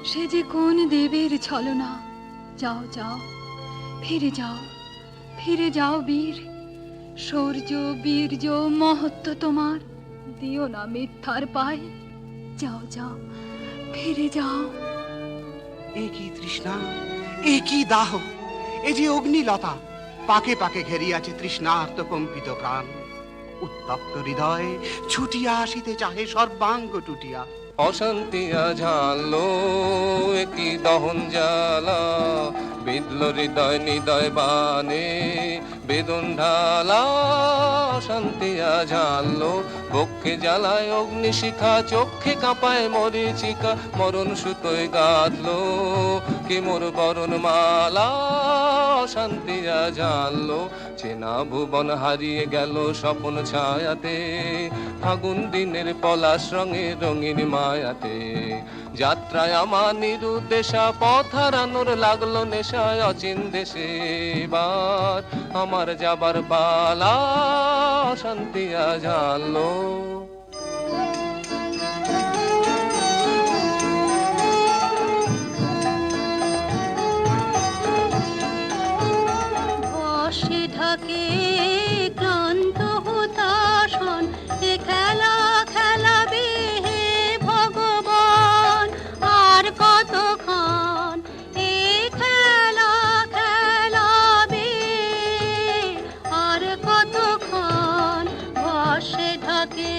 সে যে কোন দেবের ছলনা। যাও যাও, ফিরে যাও, ফিরে যাও বীর, শৌর্য বীর্য মহত্ব তোমার, দিও না মিথ্যার পায়। যাও যাও, ফিরে যাও। এ কি তৃষ্ণা, এ কি দাহ, এ যে অগ্নিলতা, পাকে পাকে ঘেরিয়াছে তৃষ্ণার্ত কম্পিত প্রাণ। উত্তপ্ত হৃদয় ছুটিয়া আসিতে চাহে সর্বাঙ্গ টুটিয়া। অশান্তিয়া ঝালো কি দহন জ্বালা, বিদল হৃদয় নিদয় বানে বেদন ঢালা। অশান্তিয়া ঝালো বক্ষে জ্বালায় অগ্নিশিখা, চক্ষে কাঁপায় মরিচিকা, মরণ সুতোয় গাঁথলো কি মোর বরণ মালা। অশান্তিয়া ঝালো চেনা ভুবন হারিয়ে গেল স্বপন ছায়াতে, ফাগুন দিনের পলাশ রঙে রঙিন মায়াতে। যাত্রায় আমার নিরুদ্দেশা, পথ হারানোর লাগলো নেশায় অচিন দেশে। এবার আমার যাবার পালা, অশান্তিয়া ঝালো। বর্ষে ঢাকে ক্লান্ত হতাশন, এ খেলা খেলাবে হে ভগবান। আর কতক্ষণ এ খেলা খেলাবে, আর কতক্ষণ। বর্ষে ঢাকে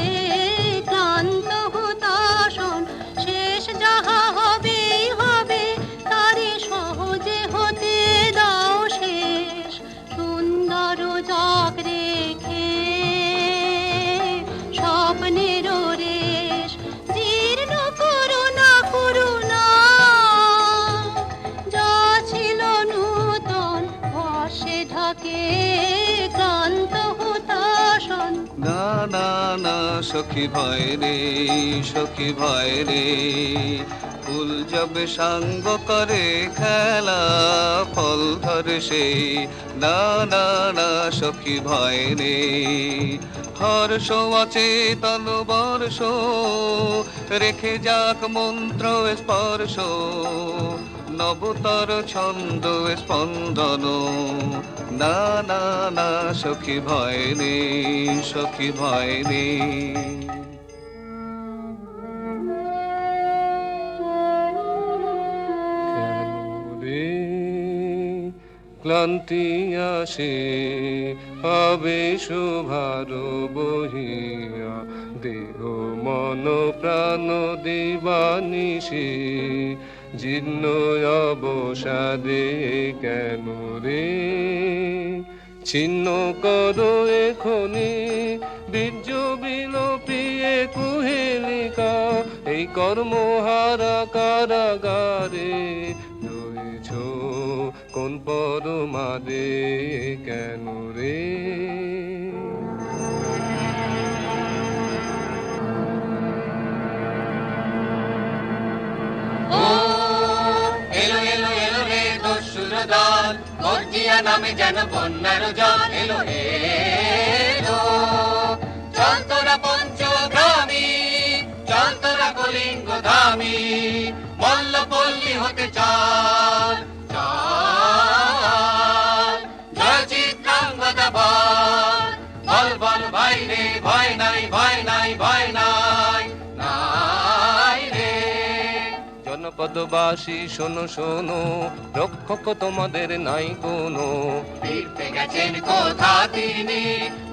ক্লান্ত হতাশন, শেষ যাহা হবেই হবে, তারে সহজে হতে দাও শেষ। সুন্দর জগ রেখে স্বপ্নের রেশ, জীর্ণ করুণা করুণা যা ছিল নূতন। বর্ষে ঢাকে ক্লান্ত হতাশন। না না না সখী ভয় রে, সখী ভয় রে, ফুল যাবে সাঙ্গ করে খেলা ফল ধরে সেই। না না না সখী ভয় রে, হর্ষ অচেতন বর্ষ রেখে যাক মন্ত্র স্পর্শ, নবতর ছন্দ স্পন্দন। না না না সখী ভয় রে, সখী ভয় রে। ক্লান্তি আসে আবেশ ভার বহিয়া, দেহ মন প্রাণ দিবানিশে জীর্ণ অবসাদে কেন রে। ছিন্ন করো এখনি বীর্য বিলোপিয়ে কুহেলিকা, এই কর্মহারা কারাগারে রয়েছ কোন পরমাদে কেন রে। এলো এলো এলো রে দস্যুর দল, মর্জিয়া নামে যেন বন্যার জল। এলো এলো চল তোরা পঞ্চগ্রামী, চল তোরা কলিঙ্গ ধামী, মল্লপল্লী হতে চল চল। জয় চিত্রাঙ্গদা বল, বল বল ভাই রে, ভয় নাই ভয় নাই ভয় নাই নাই রে। জনপদবাসী শোনো শোনো, রক্ষক তোমাদের নাই কোনো। ফিরতে গেছেন কোথা তিনি,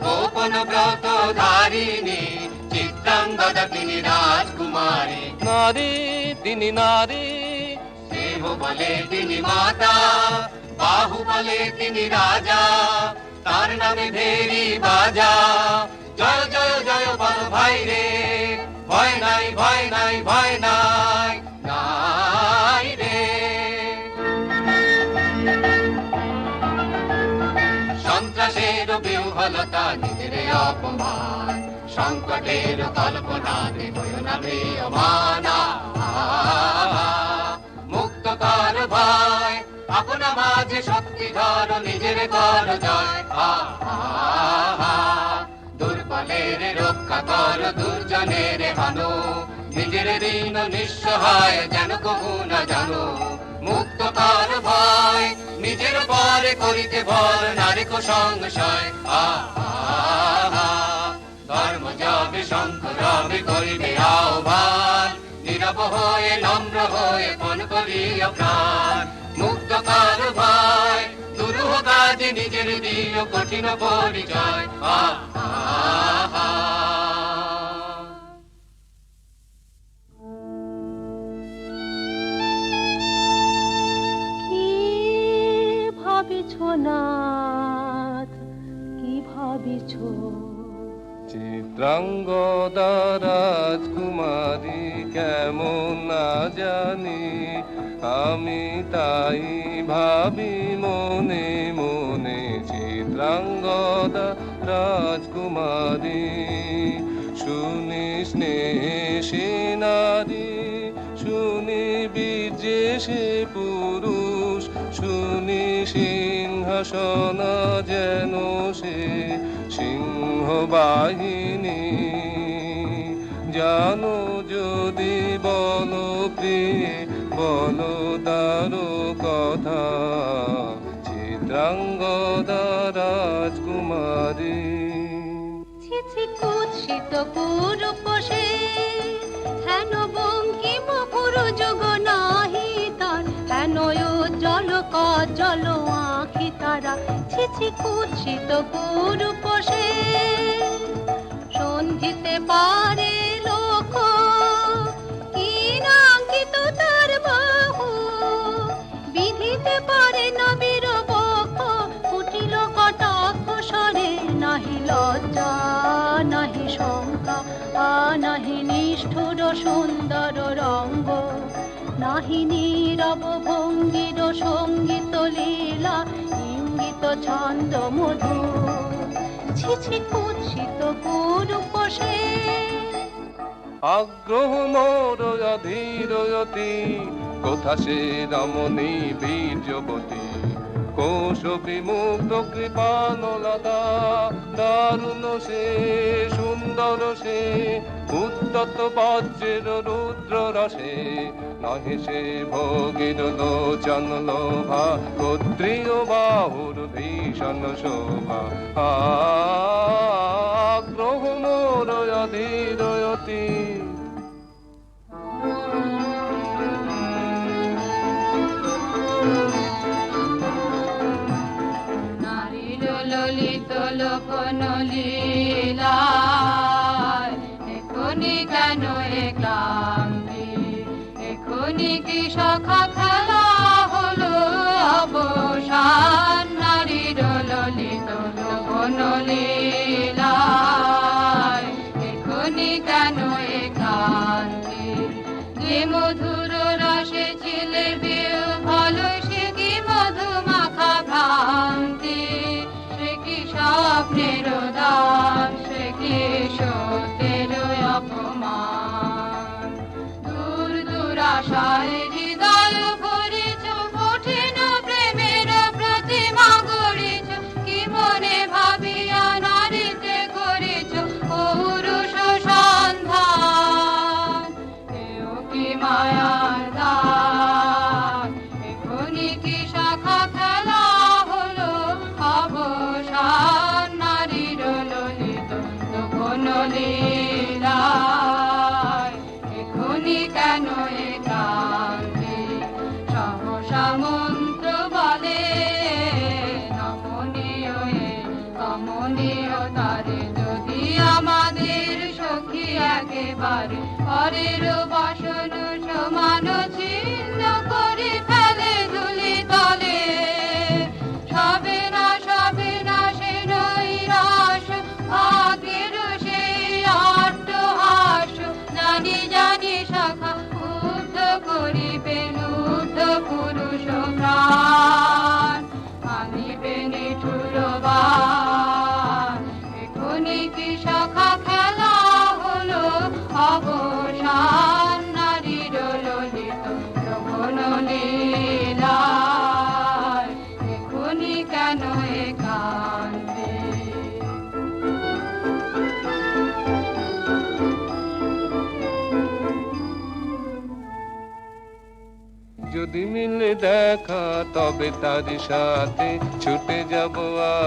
গোপন ব্রত ধারিণী, চিত্রাঙ্গদা তিনি রাজকুমারী। নারী তিনি নারী, দেহ বলে তিনি মাতা, বাহু বলে তিনি রাজা, তার নামে ভেরি বাজা। জয় জয় জয় বল ভাই রে, ভয় নাই ভয় নাই ভয় নাই নাই রে। সন্ত্রাসের বিহ্বলতা নিজের অপমান, সংকটের কল্পনাতে হইও না ম্রিয়মানা। মুক্ত কর ভয়, আপনা মাঝে শক্তি ধর, নিজের কর জয়। দুর্বলের রক্ষা কর, দুর্জনের হানো, নিজের ঋণ নিঃসহায় যেন কবু না জানো। মুক্ত কর ভয়, নিজের পরে করিতে ভর, নারিক সংশয়। ধর্ম যাবে শঙ্খ রবে করিবে আহ্বান, নীরব হয়ে নম্র হয়ে পণ করিয়া প্রাণ। মুক্ত কর ভয়, দুরূহ কাজে নিজে ছেড়ে দিল কঠিন পরিচয় কি ভাবিছ নাথ, কি ভাবিছ? চিত্রাঙ্গদা রাজকুমারী কেমন না জানি, আমি তাই ভাবি মনে মনে। চিত্রাঙ্গদা রাজকুমারী শুনি স্নেহে নারী, শুনি বীর্যে সে পুরুষ, শুনি সিংহাসন যেন সে সিংহ বাহিনী। জানো যদি বলো প্রিয়ে বলো তার কথা, চিত্রাঙ্গদা রাজকুমারী। ছিছি কুৎসিত কুরূপ সে, হেন বঙ্কিম পুরুযুগ নাহি তার, হেন উজ্জ্বল কজ্জ্বল আঁখি তারা। ছিছি কুৎসিত কুরূপ সে, সন্ধিতে পারে লোক, কি নাঙ্কিত তার বাহু, বিধিতে পারে না বীরবক্ষ, কুটিল কটাক্ষ স্বরে। নাহি লজ্জা নাহি শঙ্কা, নাহি নিষ্ঠুর সুন্দর রঙ্গ, নাহি নীরব ভঙ্গির সঙ্গীত লীলা, ইঙ্গিত ছন্দ মধু। ছিছি কুৎসিত কুরূপ সে। আগ্রহ মোর অধীরয়তি, কোথা সে রমণী বীর্যবতী। কোশ বিমুগ্ধ কৃপানলতা, দারুণ সে সুন্দর সে, উদ্যত বজ্রের রুদ্র রসে। নহে সে ভোগীর লোচন লোভা, ক্ষত্রিয় বাহুর ভীষণ শোভা। আগ্রহ মোর অধীরয়তি। ললিত লোকন লীলায়, এখনি কেন এ ক্লান্তি, এখনি কি সখা খেলা হলো অবসান। নারীর ললিত লোকন লীলায়, এখনি কেন এ ক্লান্তি। যে মধুর রসে ছিলে বিহ্বল, সে কি মধু মাখা ভ্রান্তি। স্বপ্নের দান, সে কি সত্যের অপমান। দূর দুরাশায় হৃদয় ভরেছ, কঠিন প্রেমের প্রতিমা গড়েছ। কি মনে ভাবিয়া নারীতে করেছ পৌরুষ সন্ধান। এও কি মায়ার দান, এখনি কি শাখা খেলা হলো অবসান। নারীর ললিত লোকন লীলায়, এখনি কেন এ ক্লান্তি। সহসা মন্ত্র বলে নমনীয় এ কমনীয় তারে, যদি আমাদের সখী একেবারে পরের বাসন সমান ছিন্ন করে ফেলে ধুলি তলে। সবে না সবে না সে নৈরাশ, ভাগ্যের সেই অট্টহাস। জানি জানি সখা উদ্ধ করিবেন উদ্ধ পুরুষ প্রাণ, আনিবে নিঠুর বাণ। এখনি কি সখা খেলা হলো অবসান। নারীর ললিত লোকন লীলায়, এখনি কেন এ কান্তি। যদি মিলে দেখা তবে তার সাথে ছুটে যাব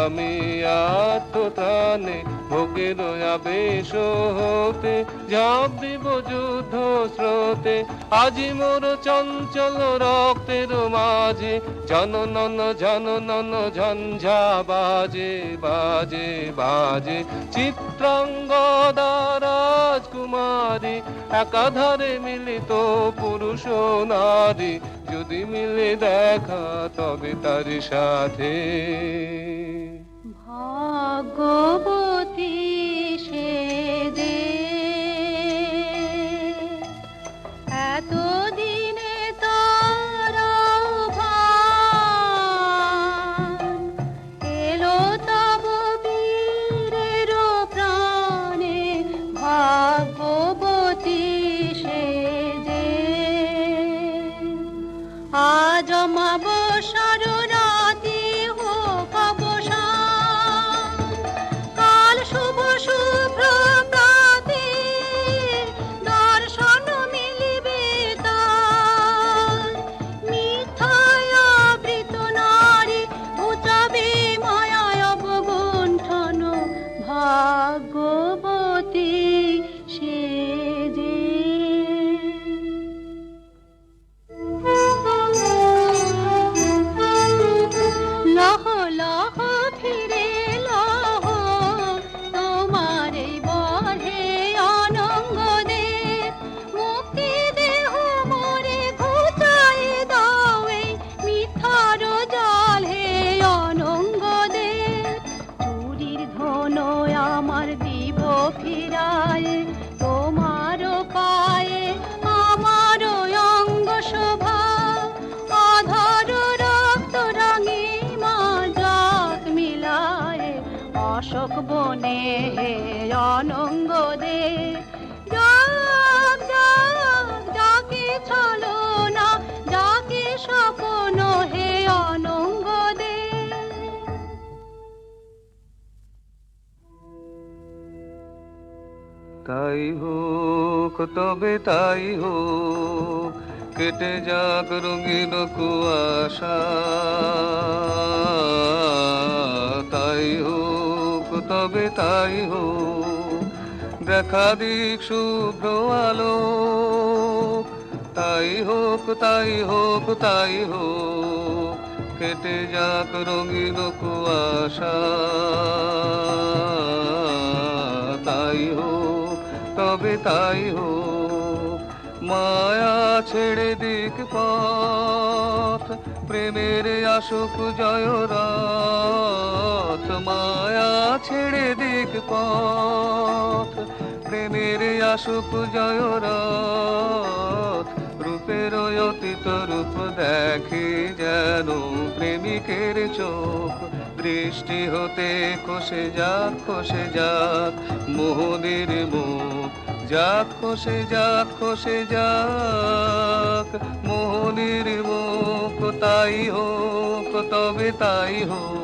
আমি আত্মত্রাণে। ভোগের আবেশ হতে ঝাঁপ দিব যুদ্ধ স্রোতে, আজি মোর চঞ্চল রক্তের মাঝে জননন জননন ঝঞ্ঝা বাজে বাজে বাজে। চিত্রাঙ্গদা রাজকুমারী একাধারে মিলিত পুরুষ ও নারী, যদি মিলে দেখা তবে তার সাথে। ভাগ্যবতী সে যে এতদিনে তার আহ্বান, এলো তব বীরের প্রাণে। ভাগ্যবতী সে যে আজ অমাবস্যার রাতে হোক অবসান, কাল শুভ শুভ্র প্রাতে দর্শন মিলিবে তার। মিথ্যায় আবৃত নারী ঘুচাবে মায়ায় অবগুণ্ঠন। ভাগ্যবতী সে যে লহ লহ ফিরে লহ তোমার এই বহে অনঙ্গ দেব। মুক্তি দেহ মোরে ঘুচাই দাও এই মিথ্যার জাল হে অনঙ্গ দেব। চুরির ধন আমার দিব ফিরায় তোমার পায়ে আমার অঙ্গ শোভা। আধার রক্ত রাঙিমা জাত মিলায় অশোক বনে হে অনঙ্গ দে। যাক যাক যাকে ছলো না যাকে স্বপ্ন হে অনঙ্গ দে। তাই হোক তবে তাই হোক, কেটে যাক রঙিন কুয়াশা। তাই হোক তবে তাই হোক, দেখা দিক শুভ্র আলো। তাই হোক তাই হোক তাই হোক, কেটে যাক রঙিন কুয়াশা। তাই হোক তবে তাই হোক, মায়া ছেড়ে দিক পথ, প্রেমের আসুক জয় রথ। মায়া ছেড়ে দিক পথ, প্রেমের আসুক জয় রথ। রূপের অতীত রূপ দেখে যেন প্রেমিকের চোখ। দৃষ্টি হতে খসে যাক মোহনের মুখ। যাক খসে যাক মোহনের মুখ। তাই হোক তবে তাই হোক।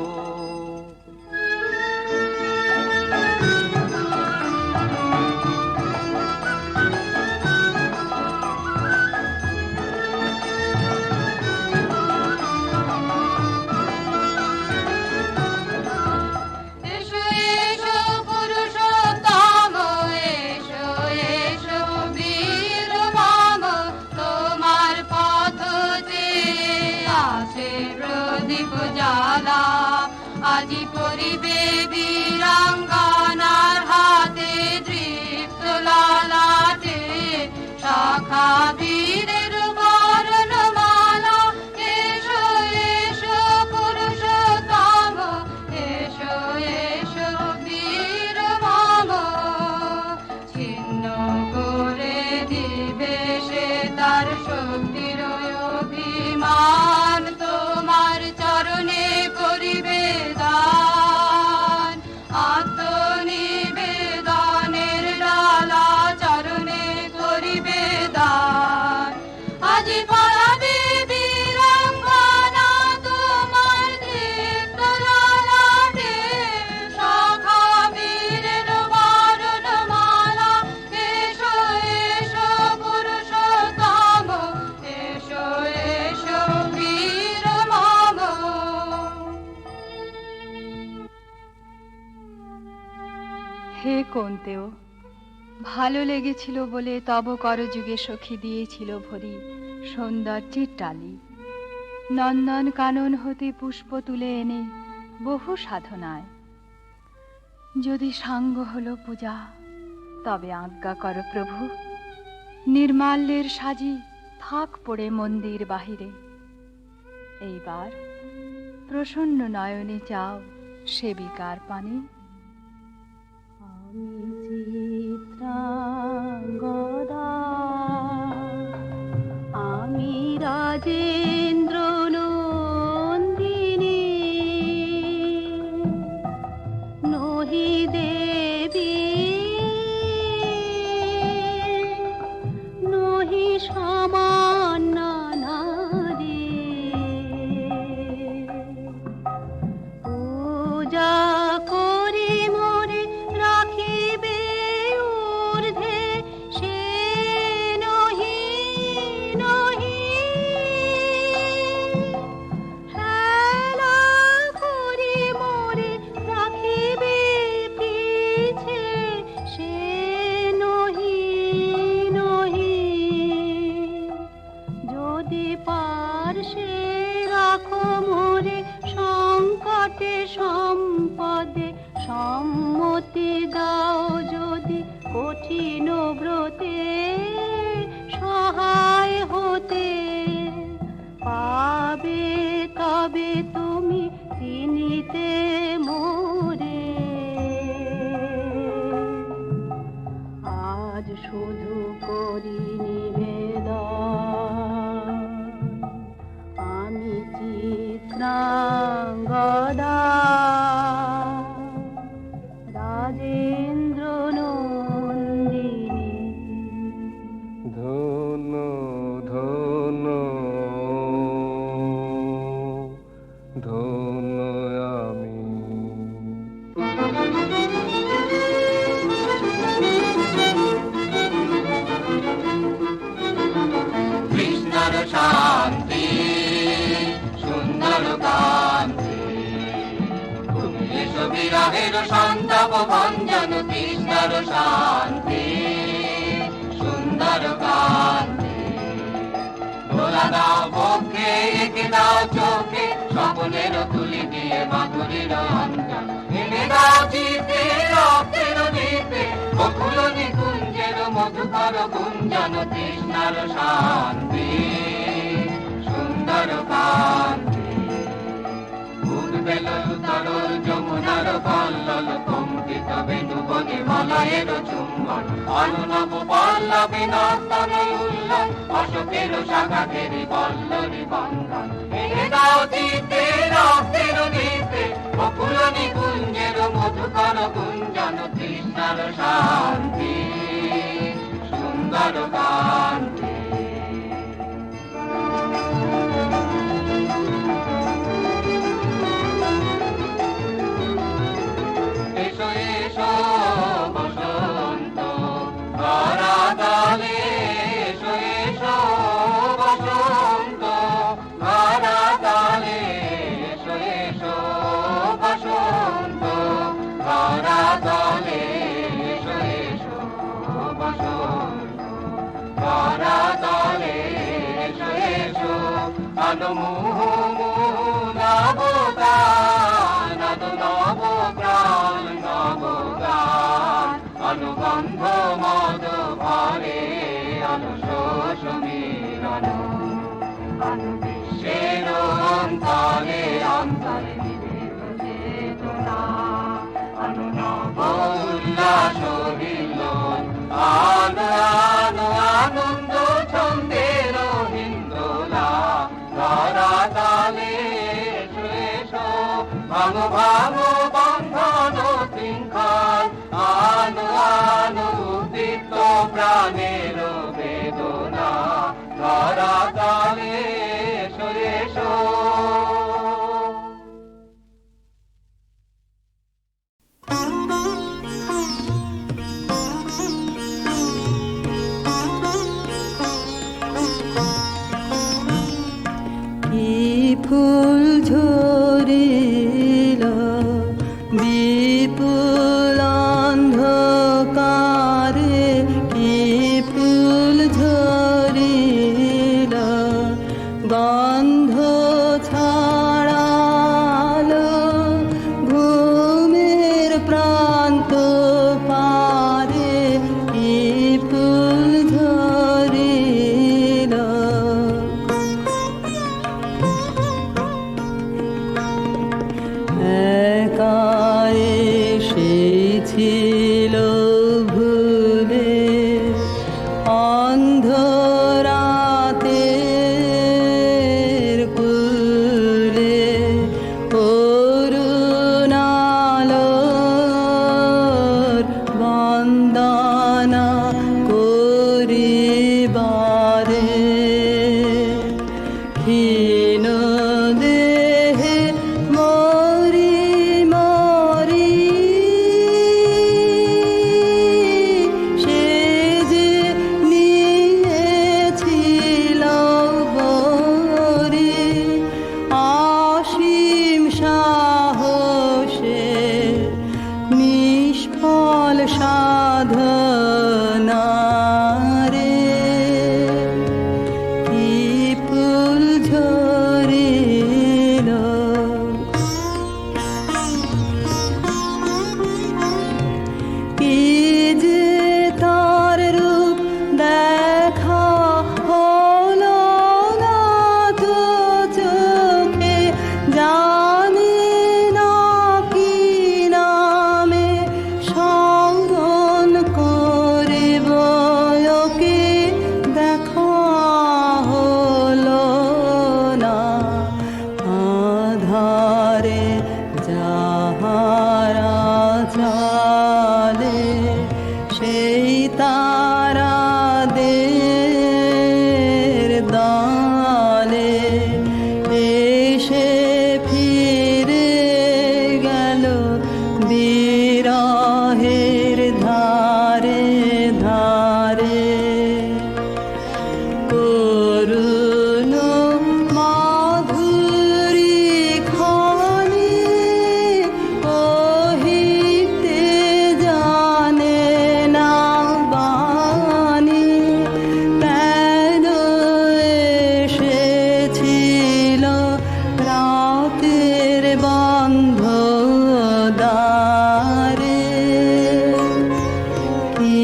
এসো এসো পুরুষোত্তম, এসো এসো বীর মম। তোমার পথ চেয়ে আছে প্রদীপ জ্বালা। আজি করিবে বীরাঙ্গনার হাতে দৃপ্ত ললাটে শাখা বীরের বরণমালা। এসো এসো পুরুষোত্তম, এসো এসো বীর মম। ছিন্ন করে দিবে সে তার শক্তির অভিমান। তোমার চরণে করিবে দান, আত্মনিবেদনের ডালা চরণে করিবে দান। আজি পড়াবে বীরাঙ্গনা তোমার দীপ্ত ললাটে শাখা বীরের বরণমালা। এসো এসো পুরুষোত্তম, এসো এসো বীর মম। হে কোন্তেয়, ভালো লেগেছিল বলে তব করযুগে সখী দিয়েছিল ভরি সৌন্দর্যের টালি। নন্দন কানন হতে পুষ্প তুলে এনে বহু সাধনায়, যদি সাঙ্গ হলো পূজা তবে আজ্ঞা কর প্রভু, নির্মাল্যের সাজি থাক পড়ে মন্দির বাহিরে। এইবার প্রসন্ন নয়নে চাও সেবিকার পানে। আমি চিত্রাঙ্গদা, আমি রাজেন্দ্র নন্দিনী, নহি দেবী নহি সামান্য নারী, পূজা করি মোরে রাখিবে ঊর্ধ্বে, সে নহি নহি হেলা করি মোরে রাখিবে পিছে, সে নহি নহি যদি পার্শ্বে রাখো মোরে সংকটে সম্পদে, সম্মতি দাও যদি কঠিন ব্রতে, সহায় হতে পাবে তবে তুমি চিনিতে মোরে। আজ শুধু করি নিবেদন, আমি চিত্রাঙ্গদা, রাজেন্দ্র নন্দিনী। ধন্য ধন্য ধন্য আমি। কৃষ্ণর শান্তি সুন্দর কান্তি, তুমি এসো বিরহের সন্তাপ ভঞ্জন। কৃষ্ণর শান্তি সুন্দর কান্তি, দোলা দাও বক্ষে এঁকে দাও চোখে, স্বপ্নের তুলি দিয়ে মাধুরীর অঞ্জন। এনে দাও চিতে রক্তের নিতে, বকুল নিকুঞ্জের মধুকর গুঞ্জন। কৃষ্ণর শান্তি সুন্দর কান্তি, পূর্বে ললুতরল যমুনার কল্লোল, কম্পিত বেণুবনে মলয়ের চুম্বন। অনুনব পল্লবে নর্তন উল্লস, অশোকের শাখা ঘেরি পল্লরী বন্ধন। এনে দাও চিতে রক্তের নিতে, বকুল নিকুঞ্জের মধুকর গুঞ্জন। কৃষ্ণর শান্তি সুন্দর কান্তি। এসো এসো বসন্ত ধরাতলে, এসো এসো বসন্ত ধরাতলে, এসো এসো বসন্ত ধরাতলে, এসো এসো বসন্ত ধরাতলে, এসো এসো। আলো মুহু নবগান, আলো নব প্রাণ নবগান, অনুগন্ধ মদ ভরে, আলো শোষ মিলন। আলো বিশ্বের অন্তরে অন্তরে বিবেক চেতনা, আলো নব উল্লাস হিল্লোল। আলো আলো আনন্দ ছন্দের হিন্দোলা, ধরাতলে এসো এসো। ভাঙো ভাঙো বন্ধন শৃঙ্খল, আলো আলো উদ্দীপ্ত প্রাণের বেদনা। ধরাতলে এসো এসো। অন্ধরাতের কুলে অরুণালোর বন্দনা করিবারে ক্ষীণ দেহে মরি মরি সে যে নিয়েছিল বরি অসীম সাহসে নিষ্ফল সাধনারে কি ফুল ঝরিল কি যে তার রূপ দেখা হলো না তো চোখে জানি না কি নামে সংগন করিব ওকে দেখা হলো না আধারে যাহারা চলে সেই তারাদের দলে এসে ফিরে গেল বিরহের ধারে ধারে করুণ মাধুরী খানি কহিতে জানে না বাণী কেন এসেছিল রাতের বন্ধ দ্বারে কি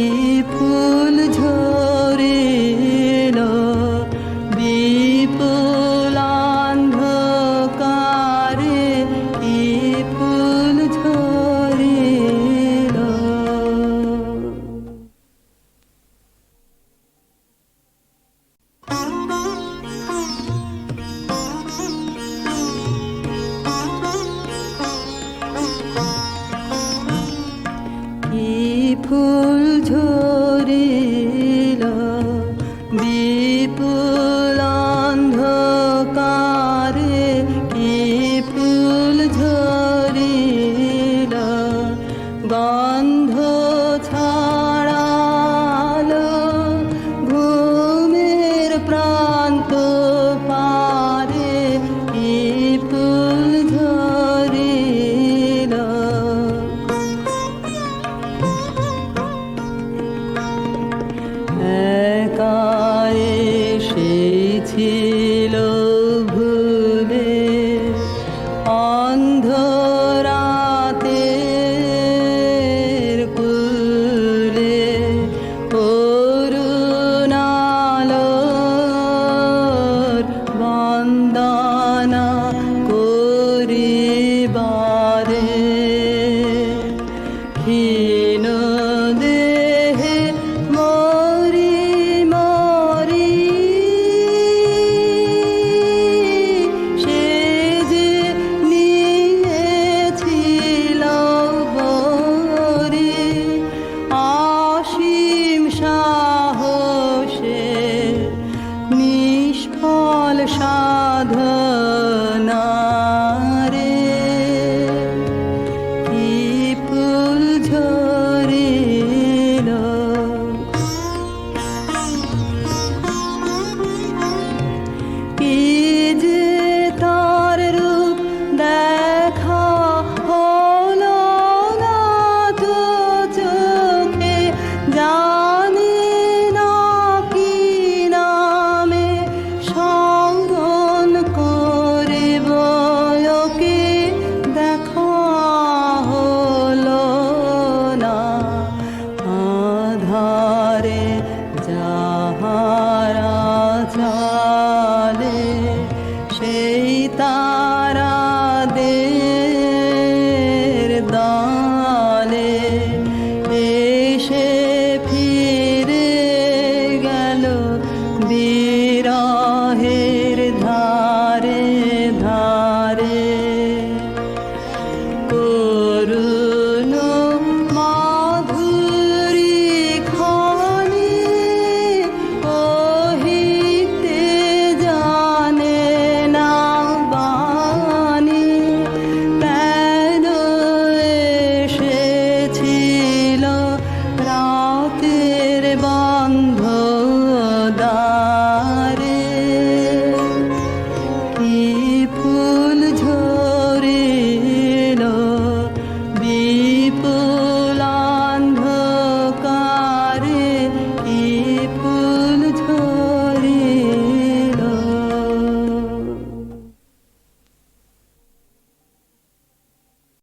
ফুল ঝরিল বিপুল অন্ধকারে কি ফুল ঝরিল কি ফুল ঝরিল বিপুল